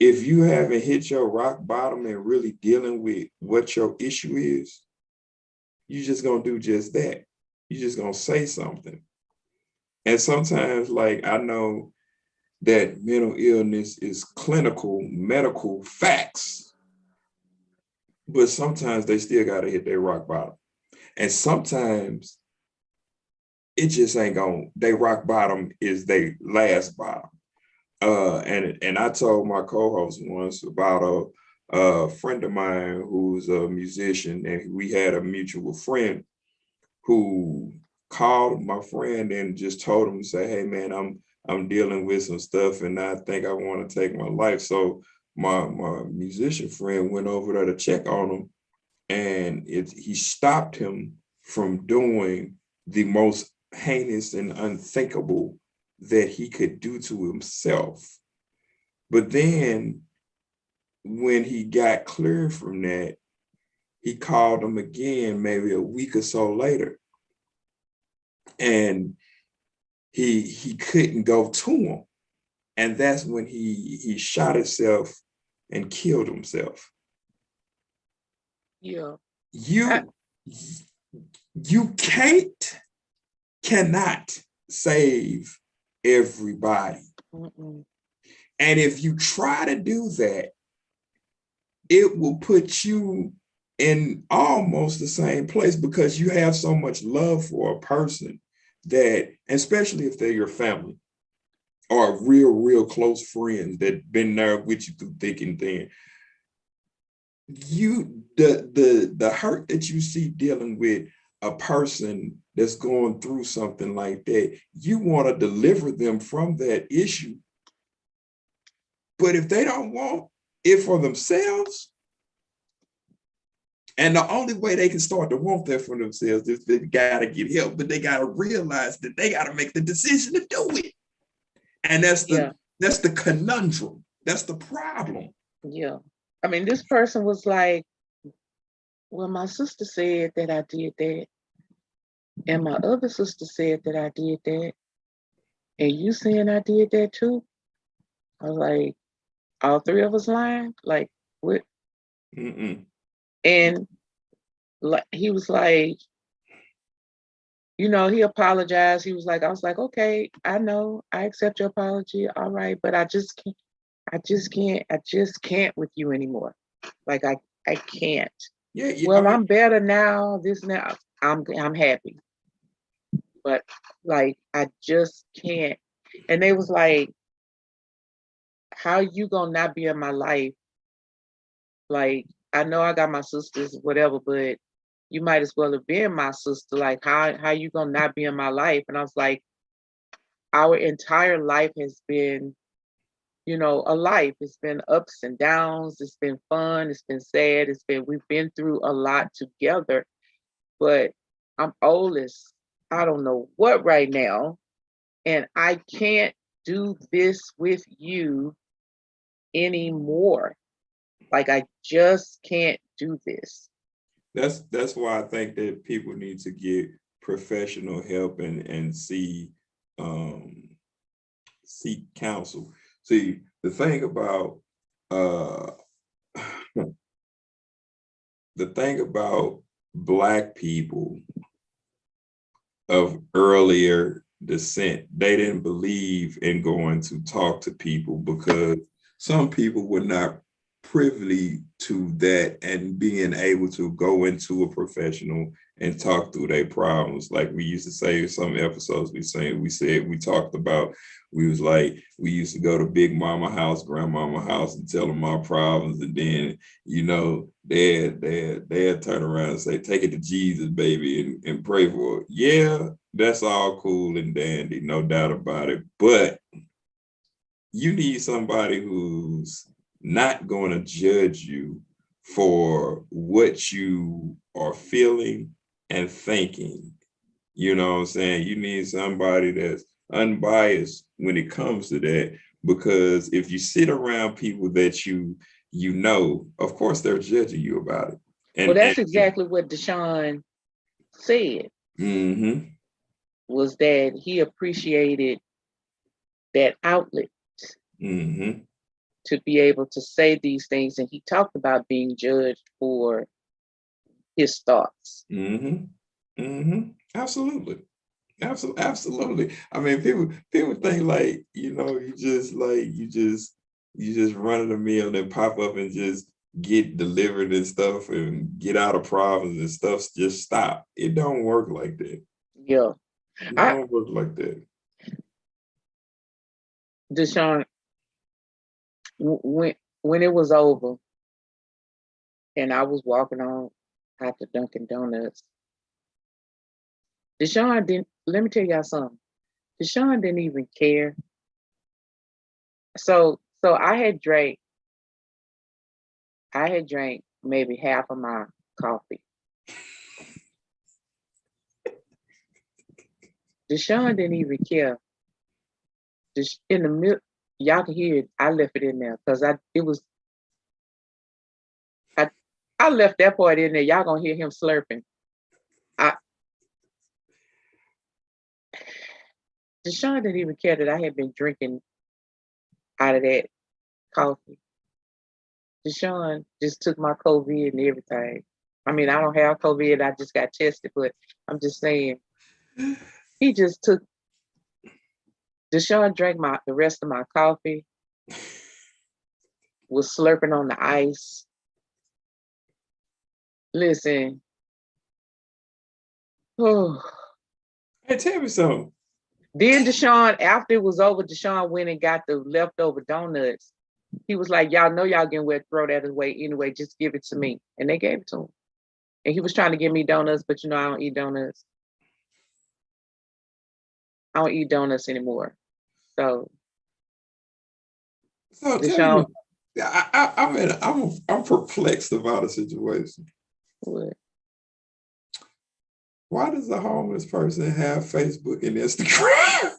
if you haven't hit your rock bottom and really dealing with what your issue is, you're just going to do just that. You're just going to say something. And sometimes, like, I know that mental illness is clinical, medical facts, but sometimes they still got to hit their rock bottom. And sometimes it just ain't going, their rock bottom is their last bottom. And I told my co-host once about a friend of mine who's a musician, and we had a mutual friend who called my friend and just told him, say, hey man, I'm dealing with some stuff and I think I want to take my life. So my musician friend went over there to check on him, and he stopped him from doing the most heinous and unthinkable that he could do to himself. But then when he got clear from that, he called him again maybe a week or so later, and he couldn't go to him. And that's when he shot himself and killed himself. Yeah. You cannot save everybody. Mm-mm. And if you try to do that, it will put you in almost the same place, because you have so much love for a person that, especially if they're your family or real close friends that been there with you through thick and thin, the hurt that you see dealing with a person that's going through something like that, you want to deliver them from that issue. But if they don't want it for themselves, And the only way they can start to want that for themselves is they got to get help, but they got to realize that they got to make the decision to do it. And that's the conundrum. That's the problem. Yeah. I mean, this person was like, well, my sister said that I did that. And my other sister said that I did that. And you saying I did that too? I was like, all three of us lying? Like, what? Mm-mm. And like, he was like, he apologized. He was like, I was like, okay, I know, I accept your apology. All right, but I just can't with you anymore. Like, I can't. Yeah. Well, I'm better now. Now, I'm happy. But like, I just can't. And they was like, how you gonna not be in my life? Like, I know I got my sisters, whatever, but you might as well have been my sister. Like, how you gonna not be in my life? And I was like, our entire life has been, a life. It's been ups and downs. It's been fun. It's been sad. We've been through a lot together. But I'm oldest. I don't know what right now, and I can't do this with you anymore. Like, I just can't do this. That's why I think that people need to get professional help and seek counsel. See, the thing about Black people of earlier descent, they didn't believe in going to talk to people because some people were not privy to that and being able to go into a professional and talk through their problems. Like we used to say in some episodes, we talked about, we was like, we used to go to Big Mama house, Grandmama house, and tell them our problems, and then they'd turn around and say, take it to Jesus, baby, and pray for it. Yeah, that's all cool and dandy, no doubt about it. But you need somebody who's not going to judge you for what you are feeling and thinking. You know what I'm saying? You need somebody that's unbiased when it comes to that, because if you sit around people that of course they're judging you about it. Well, that's exactly what DuChaun said. Mm-hmm. Was that he appreciated that outlet. Mm-hmm. To be able to say these things, and he talked about being judged for his thoughts. Mm-hmm. Mm-hmm. Absolutely. Absolutely. I mean, people think like, you just run the mill and pop up and just get delivered and stuff and get out of problems and stuff. Just stop. It don't work like that. Yeah. It don't work like that. DuChaun, when it was over and I was walking on after Dunkin' Donuts, DuChaun didn't, let me tell y'all something. DuChaun didn't even care. So I had drank maybe half of my coffee. DuChaun didn't even care. In the middle, y'all can hear it. I left it in there because I left that part in there. Y'all gonna hear him slurping. DuChaun didn't even care that I had been drinking out of that coffee. DuChaun just took my COVID and everything. I mean, I don't have COVID. I just got tested, but I'm just saying, he just took. DuChaun drank the rest of my coffee, was slurping on the ice. Listen. Oh. Hey, tell me something. Then DuChaun, after it was over, DuChaun went and got the leftover donuts. He was like, y'all know y'all getting wet, throw that away anyway, just give it to me. And they gave it to him. And he was trying to give me donuts, but I don't eat donuts. I don't eat donuts anymore. So tell me, I'm perplexed about a situation. What? Why does a homeless person have Facebook and Instagram?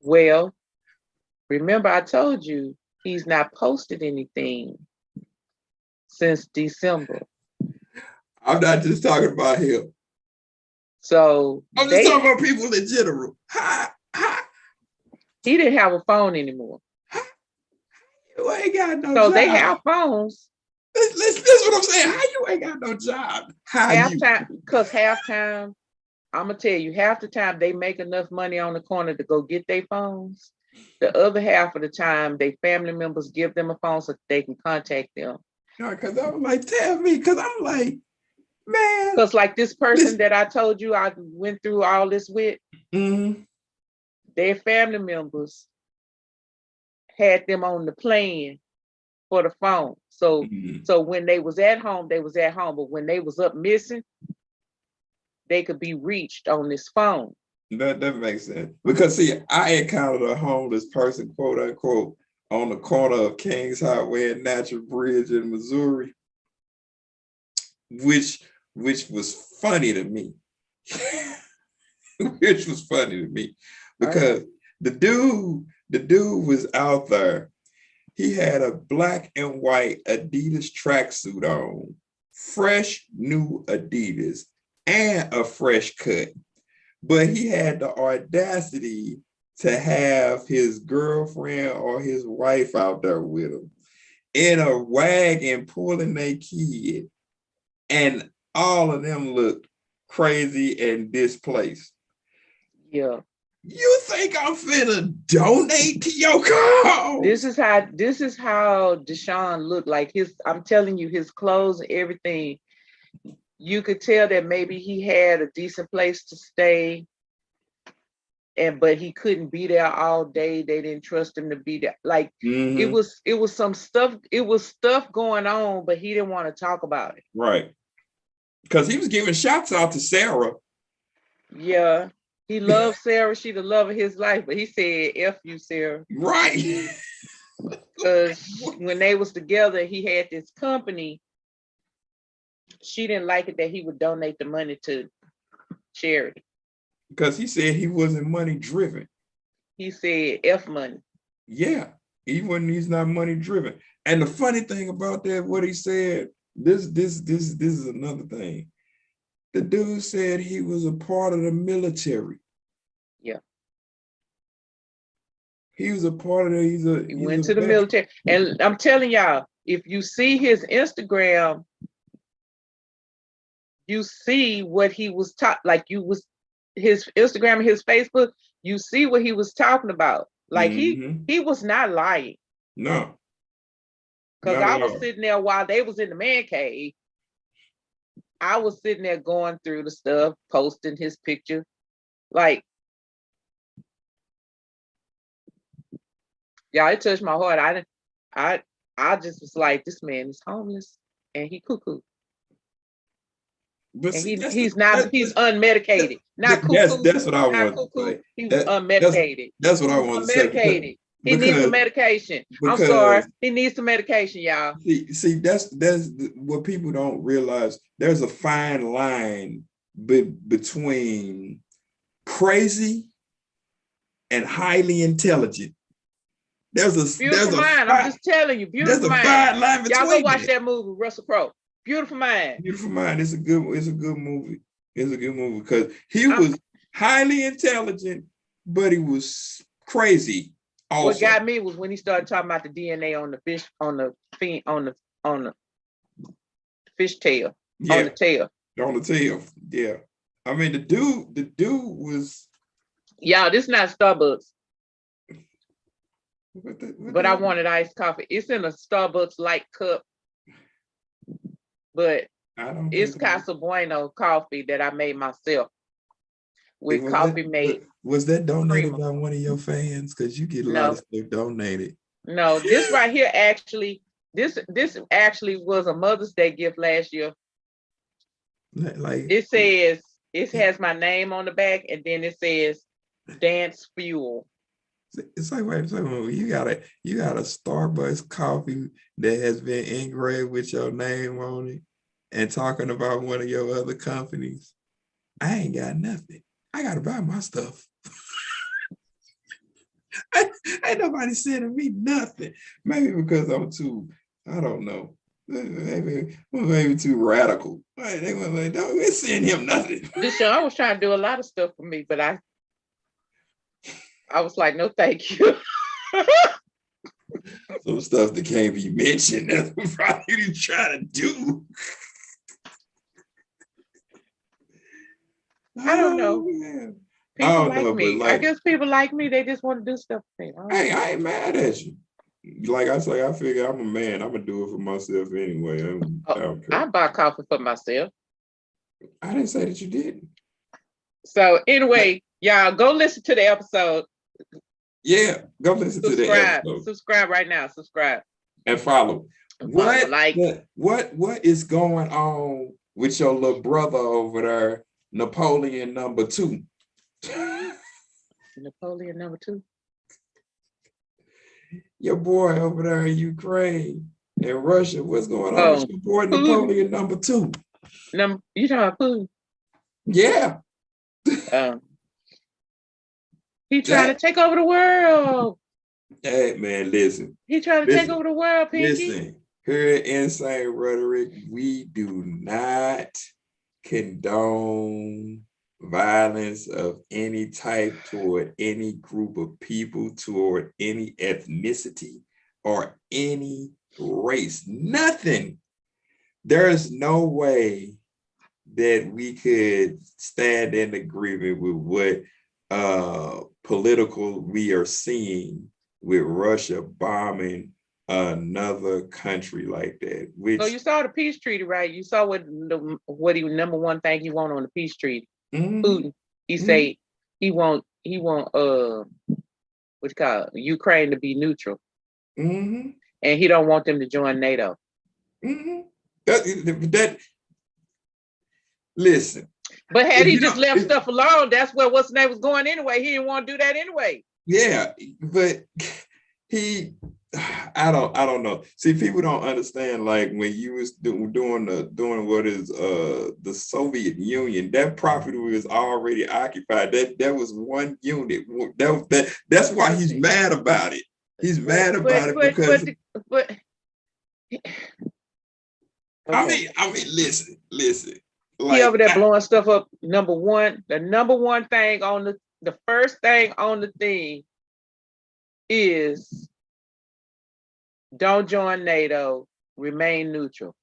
Well, remember I told you he's not posted anything since December. I'm not just talking about him. So I'm just talking about people in general. He didn't have a phone anymore. You ain't got no so job. They have phones. Listen, this is what I'm saying. How you ain't got no job? Because halftime, I'm gonna tell you, half the time they make enough money on the corner to go get their phones. The other half of the time, their family members give them a phone so they can contact them. No, because I'm like, tell me, because I'm like, man. Because like this person that I told you I went through all this with, their family members had them on the plan for the phone. So when they was at home, they was at home. But when they was up missing, they could be reached on this phone. That makes sense. Because see, I encountered a homeless person, quote unquote, on the corner of Kings Highway and Natural Bridge in Missouri, which was funny to me. Which was funny to me. Because the dude was out there. He had a black and white Adidas tracksuit on, fresh new Adidas, and a fresh cut. But he had the audacity to have his girlfriend or his wife out there with him in a wagon pulling their kid. And all of them looked crazy and displaced. Yeah. You think I'm finna donate to your cause? This is how DuChaun looked like. I'm telling you, his clothes and everything. You could tell that maybe he had a decent place to stay, but he couldn't be there all day. They didn't trust him to be there. Like it was some stuff. It was stuff going on, but he didn't want to talk about it. Right. Because he was giving shouts out to Sarah. Yeah. He loved Sarah. She the love of his life, but he said, F you, Sarah. Right. Because when they was together, he had this company. She didn't like it that he would donate the money to charity. Because he said he wasn't money driven. He said F money. Yeah, he's not money driven. And the funny thing about that, what he said, this is another thing. The dude said he was a part of the military. Yeah. He was a part of the, he went to the military. And I'm telling y'all, if you see his Instagram, you see what he was his Instagram and his Facebook, you see what he was talking about. Like he was not lying. No. Because I was sitting there while they was in the man cave. I was sitting there going through the stuff, posting his picture. Like, yeah, it touched my heart. I just was like, this man is homeless and he cuckoo. But see, he's unmedicated. Not cuckoo. That's what I want to say. He was unmedicated. That's what I want to say. He needs some medication. I'm sorry. He needs some medication, y'all. See, that's what people don't realize. There's a fine line between crazy and highly intelligent. I'm just telling you, beautiful mind. There's a fine line between. Y'all go watch that movie, Russell Crowe. Beautiful Mind. Beautiful Mind. It's a good movie. It's a good movie because he was highly intelligent, but he was crazy. Also. What got me was when he started talking about the DNA on the fish, on the fish tail, on the tail. On the tail, yeah. I mean, the dude was. Y'all, this is not Starbucks. But I wanted iced coffee. It's in a Starbucks light cup. But it's Casa Bueno coffee that I made myself with coffee made. Was that donated by one of your fans? Because you get a lot of stuff donated. No, this right here actually, this actually was a Mother's Day gift last year. Like it has my name on the back, and then it says Dance Fuel. It's like, wait a second, you got a Starbucks coffee that has been engraved with your name on it. and talking about one of your other companies, I ain't got nothing. I gotta buy my stuff. Ain't nobody sending me nothing. Maybe because I'm too, I don't know. Maybe too radical. They were like, don't send him nothing. DuChaun was trying to do a lot of stuff for me, but I was like, no, thank you. Some stuff that can't be mentioned. That's what probably trying to do. I don't know. Man. People like me. I guess people like me. They just want to do stuff for me. Hey, I ain't mad at you. Like I say, I figure I'm a man. I'm gonna do it for myself anyway. I don't care. I buy coffee for myself. I didn't say that you didn't. So anyway, y'all go listen to the episode. Yeah, go listen to the episode. Subscribe right now. Subscribe and follow. What is going on with your little brother over there, Napoleon #2? Napoleon #2. Your boy over there in Ukraine and Russia. What's going on with your boy Napoleon #2? You talking about Putin? Yeah. He trying to take over the world. Hey man, listen. He trying to take over the world, Pinky. Listen, here at Insane Rhetoric, we do not condone violence of any type toward any group of people, toward any ethnicity or any race. Nothing. There is no way that we could stand in agreement with what political we are seeing with Russia bombing another country like that. So you saw the peace treaty, right? You saw what he number one thing he want on the peace treaty. Putin. He say he want what you call Ukraine to be neutral, and he don't want them to join NATO. Listen. But had he just left stuff alone, that's where what's name was going anyway. He didn't want to do that anyway. Yeah, but I don't know. See, people don't understand. Like when you was doing what is the Soviet Union, that property was already occupied. That was one unit. That's why he's mad about it. He's mad about it because. Okay. I mean, listen. Like, he over there blowing stuff up. The number one thing on the first thing on the thing is don't join NATO, remain neutral.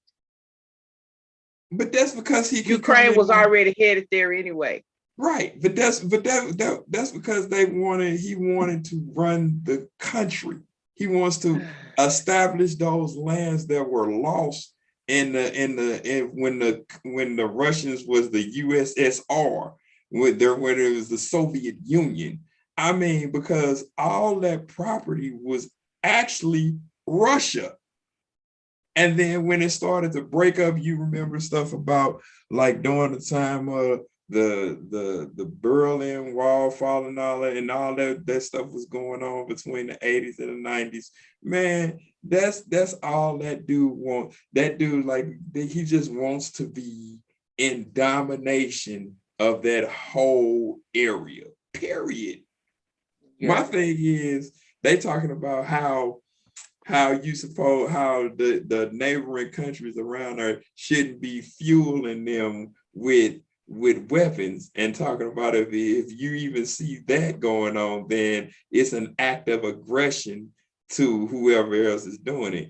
But that's because Ukraine was already headed there anyway. Right, but that's because he wanted to run the country. He wants to establish those lands that were lost when the Russians was the USSR, when it was the Soviet Union. I mean, because all that property was actually Russia. And then when it started to break up, you remember stuff about like during the time of the Berlin Wall falling, all that stuff was going on between the 80s and the 90s. Man, that's all that dude wants. That dude, like, he just wants to be in domination of that whole area, period. Yeah. My thing is, they talking about how the neighboring countries around her shouldn't be fueling them with weapons, and talking about if you even see that going on, then it's an act of aggression to whoever else is doing it.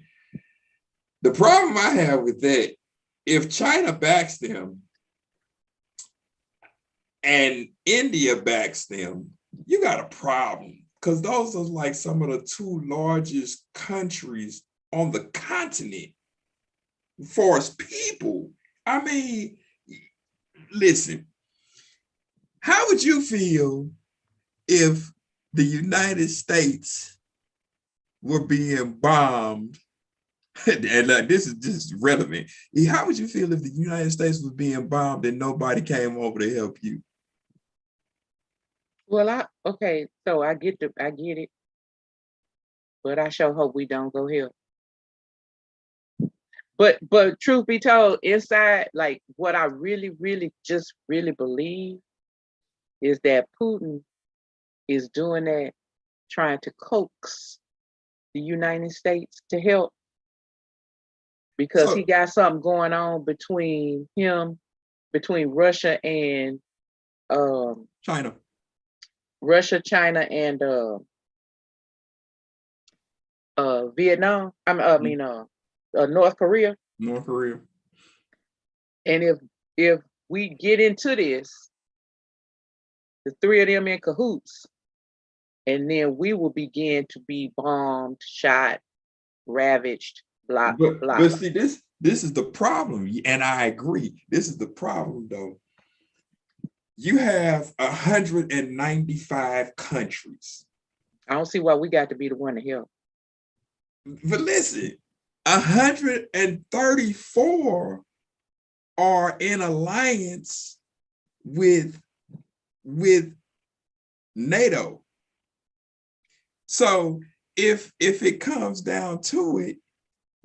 The problem I have with that, if China backs them and India backs them, you got a problem. Because those are like some of the two largest countries on the continent as far as people. I mean, listen, how would you feel if the United States were being bombed? And this is just relevant. How would you feel if the United States was being bombed and nobody came over to help you? Well, so I get it, but I sure hope we don't go help. But truth be told, inside, like what I really believe is that Putin is doing that, trying to coax the United States to help, because he So got something going on between Russia and China. China, and Vietnam. North Korea. North Korea. And if we get into this, the three of them in cahoots, and then we will begin to be bombed, shot, ravaged, blah blah. But see, this is the problem, and I agree. This is the problem, though. You have 195 countries. I don't see why we got to be the one to help. But listen, 134 are in alliance with NATO. So if it comes down to it,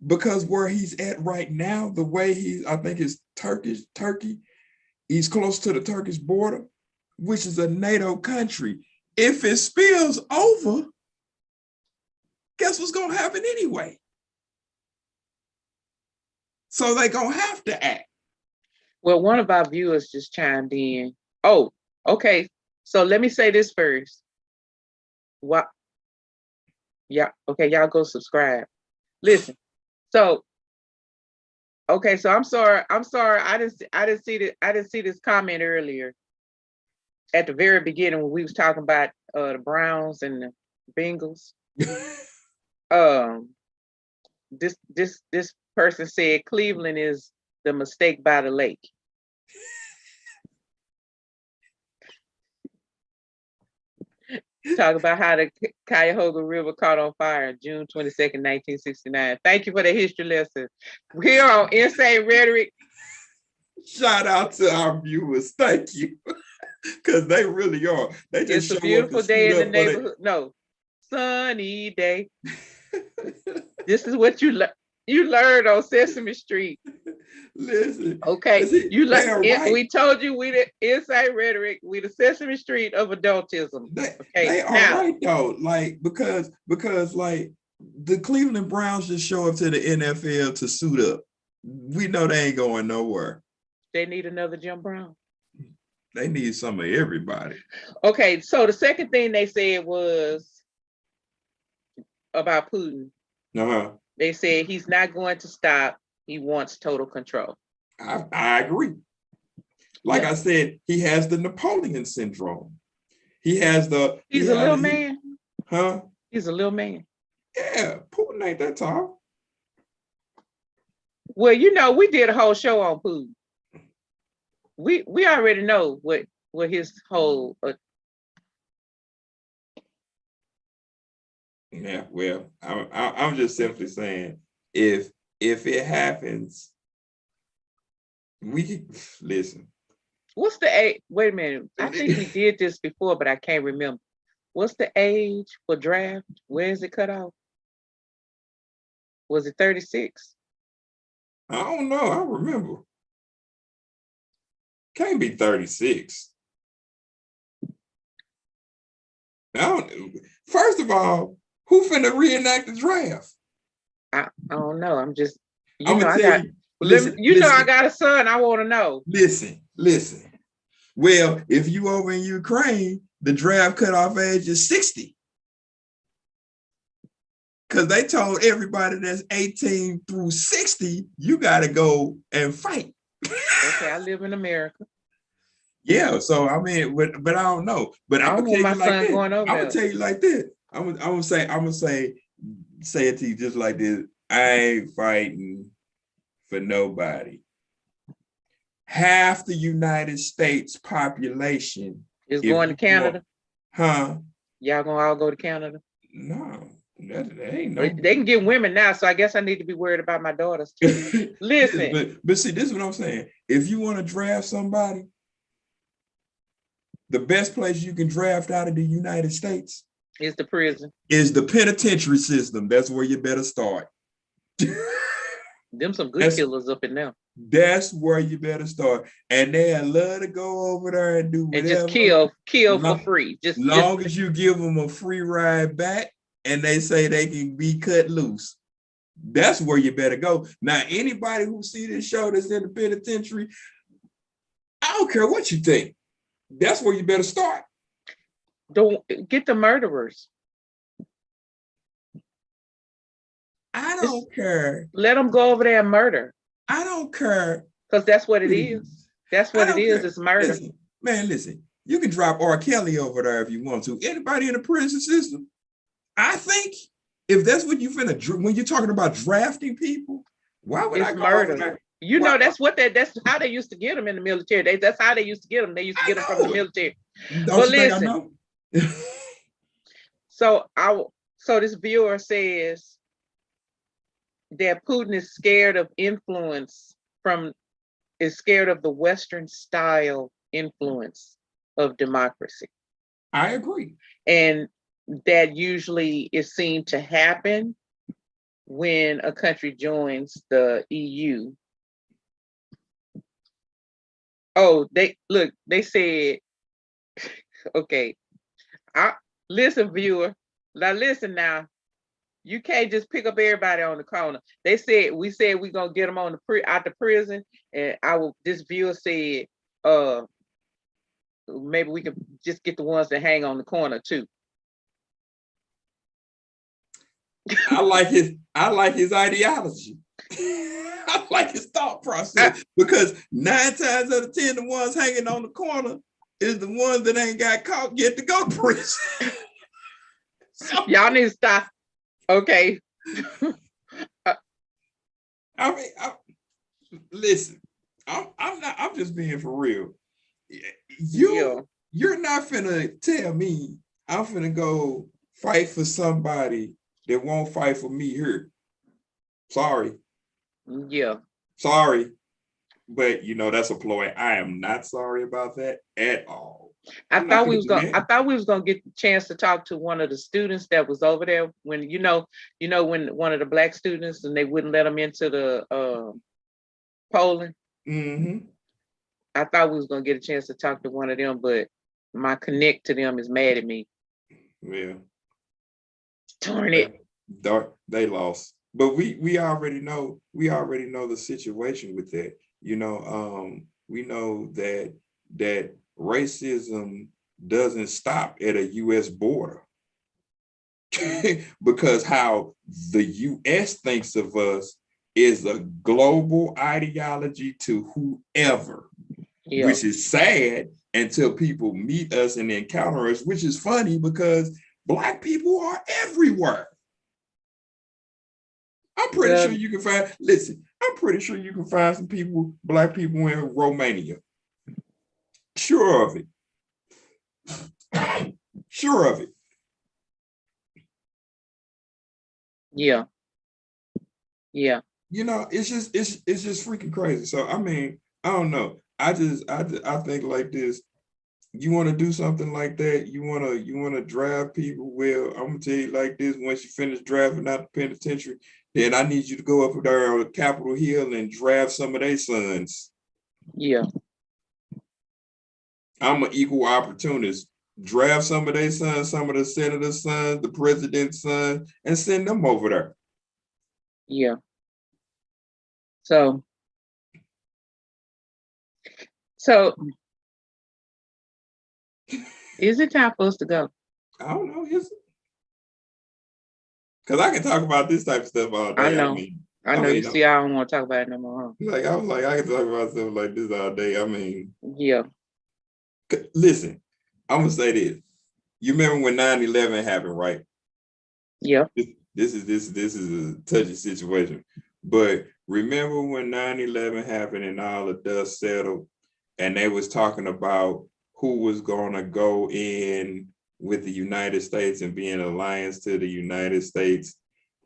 because where he's at right now, the way I think it's Turkey, he's close to the Turkish border, which is a NATO country. If it spills over, guess what's gonna happen anyway? So they're gonna have to act. Well, one of our viewers just chimed in. Oh, okay. So let me say this first. What? Yeah. Okay, y'all go subscribe. Listen. So, okay. So I'm sorry. I didn't see this comment earlier. At the very beginning, when we was talking about the Browns and the Bengals. This person said Cleveland is the mistake by the lake. Talk about how the Cuyahoga River caught on fire June 22nd, 1969. Thank you for the history lesson. We're on Insane Rhetoric. Shout out to our viewers. Thank you. Because they really are. They just it's a beautiful day in the neighborhood. No, sunny day. This is what you learned on Sesame Street. Listen. Okay, you learned. Right. We told you we the Insane Rhetoric. We the Sesame Street of adultism. They are right though. Like because like the Cleveland Browns just show up to the NFL to suit up. We know they ain't going nowhere. They need another Jim Brown. They need some of everybody. Okay, so the second thing they said was about Putin. They said he's not going to stop. He wants total control. I agree. Like I said, he has the Napoleon syndrome. He's a little man. Huh? He's a little man. Yeah, Putin ain't that tall. Well, we did a whole show on Putin. We already know what his whole yeah, well, I'm just simply saying, if it happens, we can listen. What's the age? Wait a minute. I think we did this before, but I can't remember. What's the age for draft? Where is it cut off? Was it 36? I don't know. I remember. Can't be 36. First of all, who finna reenact the draft? I don't know. I'm just, I got I got a son. I want to know. Listen. Well, if you over in Ukraine, the draft cutoff age is 60. Because they told everybody that's 18 through 60, you got to go and fight. Okay, I live in America. Yeah, so I mean, but I don't know. But I'm gonna tell you like this. I'm gonna tell you like this. I'm gonna say it to you just like this. I ain't fighting for nobody. Half the United States population is going to Canada. Huh? Y'all gonna all go to Canada? No. That ain't no. They can get women now, so I guess I need to be worried about my daughters too. Listen, but see, this is what I'm saying. If you want to draft somebody, the best place you can draft out of the United States is the prison. Is the penitentiary system. That's where you better start. Them some good killers up in there. That's where you better start. And they love to go over there and do whatever. And just kill for free. Just long as you give them a free ride back and they say they can be cut loose. That's where you better go. Now, anybody who see this show that's in the penitentiary, I don't care what you think. That's where you better start. Don't get the murderers. I don't care. Let them go over there and murder. I don't care. Because that's what it is. That's what it is. It's murder. Listen. You can drop R. Kelly over there if you want to. Anybody in the prison system, I think if that's what you finna, when you're talking about drafting people, why would I go murder? Over there? You know, that's how they used to get them in the military. That's how they used to get them. They used to get them from the military. But listen. So this viewer says that Putin is scared of scared of the Western style influence of democracy. I agree. And that usually is seen to happen when a country joins the EU. Oh, they said, okay, listen, viewer, now listen now. You can't just pick up everybody on the corner. We said we're gonna get them out the prison, and this viewer said, maybe we could just get the ones that hang on the corner too. I like his ideology. I like his thought process, because 9 times out of 10, the ones hanging on the corner is the ones that ain't got caught yet to go to prison. So, y'all need to stop. Okay. Listen, I'm just being for real. You're not finna tell me I'm finna go fight for somebody that won't fight for me here. Sorry. Yeah. Sorry. But that's a ploy. I am not sorry about that at all. I thought we was gonna get the chance to talk to one of the students that was over there when when one of the black students and they wouldn't let them into the polling. Mm-hmm. I thought we was gonna get a chance to talk to one of them, but my connect to them is mad at me. Yeah. Darn it. They lost. But we already know the situation with that. We know that racism doesn't stop at a U.S. border. Because how the U.S. thinks of us is a global ideology to whoever, which is sad until people meet us and encounter us, which is funny because Black people are everywhere. I'm pretty sure you can find, I'm pretty sure you can find some people, Black people in Romania. Sure of it. Sure of it. Yeah. Yeah. It's just freaking crazy. So I mean, I don't know. I think like this. You want to do something like that? You want to draft people? Well, I'm gonna tell you like this: once you finish drafting out the penitentiary, then I need you to go up there on Capitol Hill and draft some of their sons. Yeah. I'm an equal opportunist. Draft some of their sons, some of the senator's sons, the president's sons, and send them over there. Yeah. So is it time for us to go? I don't know, is it? Because I can talk about this type of stuff all day. I know. You see, I don't want to talk about it no more. I can talk about stuff like this all day. I mean, yeah. Listen, I'm gonna say this. You remember when 9/11 happened, right? Yeah. This is a touchy situation. But remember when 9/11 happened and all the dust settled, and they was talking about who was gonna go in with the United States and be an alliance to the United States,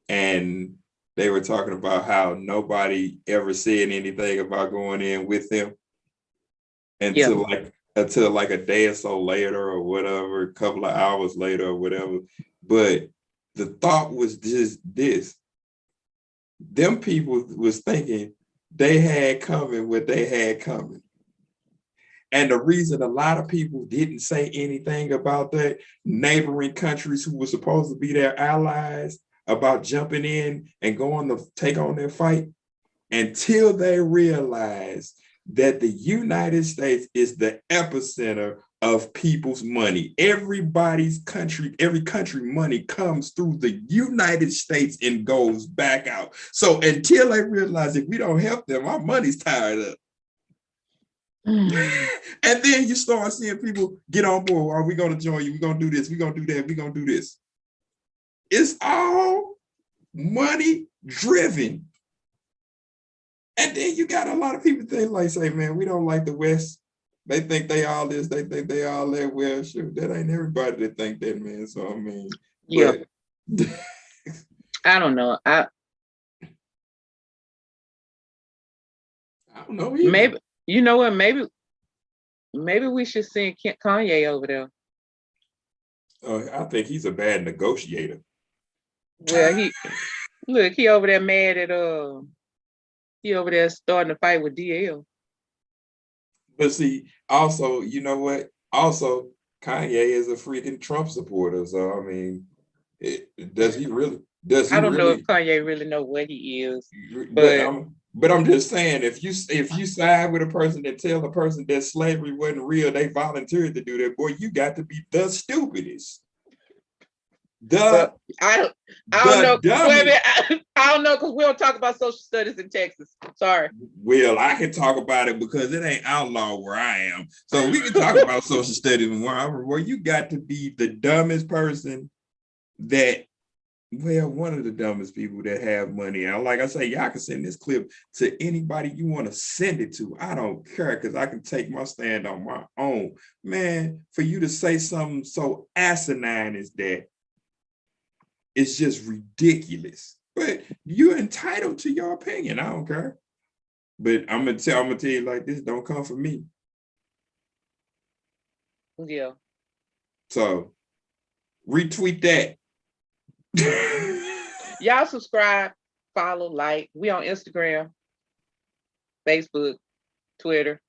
and they were talking about how nobody ever said anything about going in with them until like a day or so later or whatever, a couple of hours later or whatever. But the thought was just this: them people was thinking they had coming what they had coming. And the reason a lot of people didn't say anything about that, neighboring countries who were supposed to be their allies, about jumping in and going to take on their fight, until they realized that the United States is the epicenter of people's money. Everybody's country, every country money comes through the United States and goes back out. So until they realize if we don't help them, our money's tied up. And then you start seeing people get on board. Are we going to join you? We're going to do this. We're going to do that. We're going to do this. It's all money driven. And then you got a lot of people think like, say, man, we don't like the West. They think they all this. They think they all that. Well, shoot, that ain't everybody that think that, man. So, I mean. Yeah. But... I don't know. I don't know either. Maybe, you know what, maybe we should send Kanye over there. I think he's a bad negotiator. Well, he over there mad at he over there starting to fight with DL. But see, also, you know what? Also, Kanye is a freaking Trump supporter. So I mean, does he really? I don't know if Kanye really know what he is. But I'm just saying, if you side with a person that tell a person that slavery wasn't real, they volunteered to do that, boy, you got to be the stupidest. I don't know. I don't know because we don't talk about social studies in Texas. Sorry. Well, I can talk about it because it ain't outlaw where I am. So we can talk about social studies where you got to be the dumbest person that. Well, one of the dumbest people that have money. And like I say, y'all can send this clip to anybody you want to send it to. I don't care because I can take my stand on my own. Man, for you to say something so asinine as that, it's just ridiculous. But you're entitled to your opinion. I don't care. But I'm gonna tell you like this, don't come for me. Yeah. So retweet that. Y'all subscribe, follow, like. We on Instagram, Facebook, Twitter.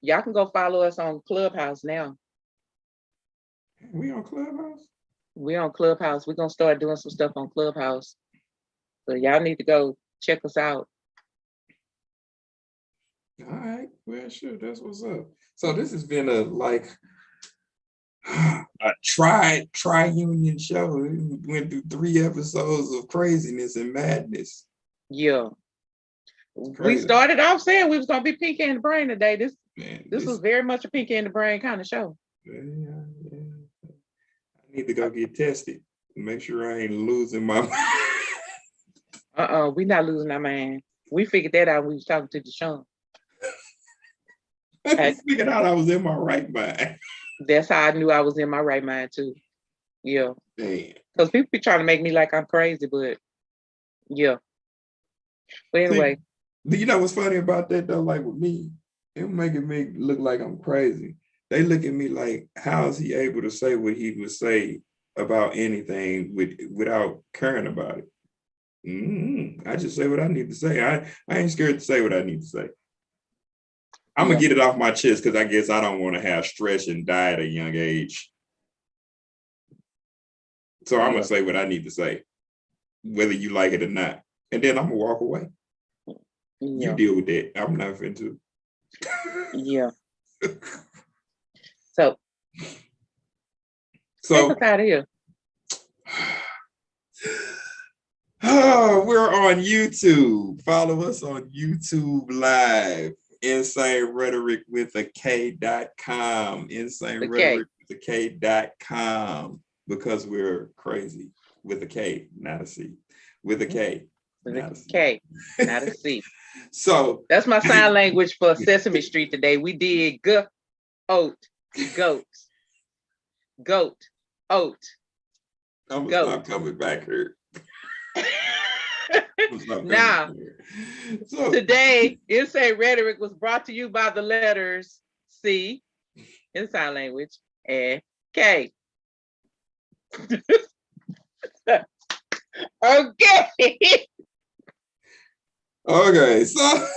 Y'all can go follow us on Clubhouse now. We on Clubhouse? We on Clubhouse. We're gonna start doing some stuff on Clubhouse. So y'all need to go check us out. All right. Well, sure. That's what's up. So this has been a tri-union show. We went through 3 episodes of craziness and madness. Yeah. We started off saying we was gonna be Pinky in the Brain today. This was very much a Pinky in the Brain kind of show. Yeah. I need to go get tested. Make sure I ain't losing my mind. We not losing our mind. We figured that out when we was talking to DuChaun. I figured out I was in my right mind. That's how I knew I was in my right mind too. Yeah. Because people be trying to make me like I'm crazy, but yeah. But anyway. See, you know what's funny about that though? Like with me, it making me look like I'm crazy. They look at me like, how is he able to say what he would say about anything without caring about it? I just say what I need to say. I ain't scared to say what I need to say. I'm going to get it off my chest because I guess I don't want to have stress and die at a young age. So I'm going to say what I need to say, whether you like it or not. And then I'm going to walk away. You deal with that. I'm not finna to. Yeah. So take us out of here. Oh, we're on YouTube. Follow us on YouTube Live. Insane Rhetoric with a K.com. Insane Rhetoric with a K.com. Because we're crazy with a K, not a C. With a K. With a K, not a C. So that's my sign language for Sesame Street today. We did goat, goat, oat. I'm gonna stop coming back here. Now, today, Insane Rhetoric was brought to you by the letters C in sign language and K. Okay. Okay, so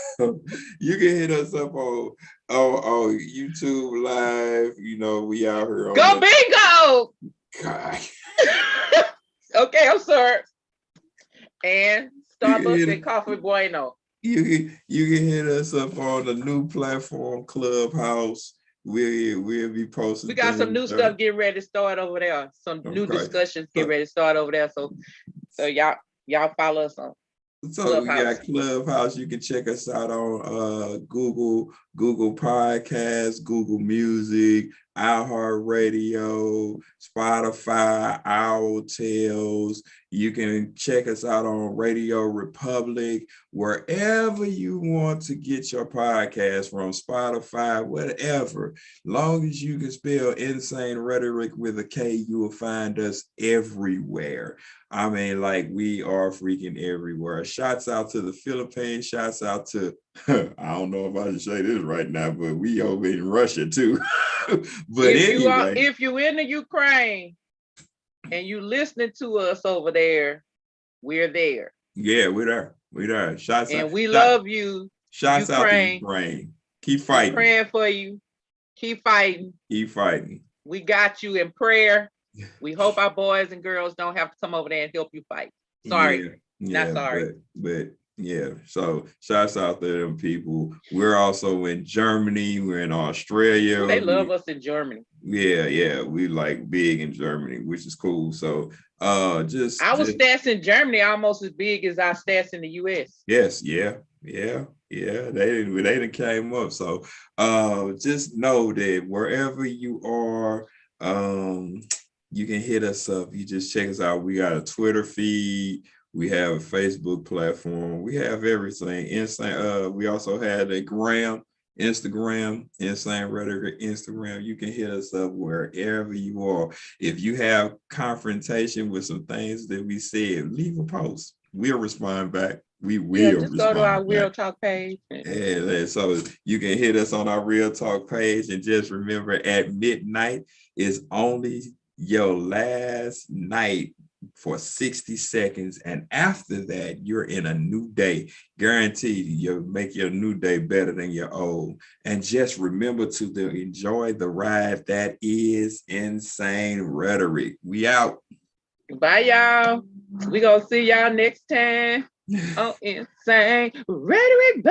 you can hit us up on YouTube Live. You know, we out here on Go the bingo. God. Okay, I'm sorry. And You can Starbucks hit and Coffee Bueno. you can hit us up on the new platform Clubhouse. We'll be We posting got some things new there. stuff getting ready to start over there. Some new Okay. discussions get ready to start over there. So y'all follow us on So we Clubhouse. got Clubhouse. You can check us out on Google Podcasts, Google Music, iHeartRadio, Spotify, Owl Tales. You can check us out on Radio Republic, wherever you want to get your podcast from, Spotify, whatever. Long as you can spell Insane Rhetoric with a K, you will find us everywhere. I mean, like, we are freaking everywhere. Shouts out to the Philippines. Shouts out to, I don't know if I should say this right now, but we over in Russia too. But anyway. If you in the Ukraine and you listening to us over there, we're there. Yeah, we're there. We're there. Shouts and out. we love you. Shouts out to Ukraine. Keep fighting. We're praying for you. Keep fighting. Keep fighting. We got you in prayer. We hope our boys and girls don't have to come over there and help you fight. Sorry. Yeah, not sorry. But yeah, so shouts out to them people. We're also in Germany. We're in Australia. They love us in Germany. Yeah, we like big in Germany, which is cool. So our stats in Germany almost as big as our stats in the US. Yes, yeah. They didn't came up. So just know that wherever you are, you can hit us up. You just check us out. We got a Twitter feed. We have a Facebook platform. We have everything. Insane. We also had a Instagram, Insane Rhetoric Instagram. You can hit us up wherever you are. If you have confrontation with some things that we said, leave a post. We'll respond back. We will just go to our Real Talk page. And so you can hit us on our Real Talk page. And just remember, at midnight is only your last night for 60 seconds. And after that, you're in a new day. Guaranteed you'll make your new day better than your old. And just remember to enjoy the ride that is Insane Rhetoric. We out. Bye, y'all. We gonna see y'all next time on Insane Rhetoric.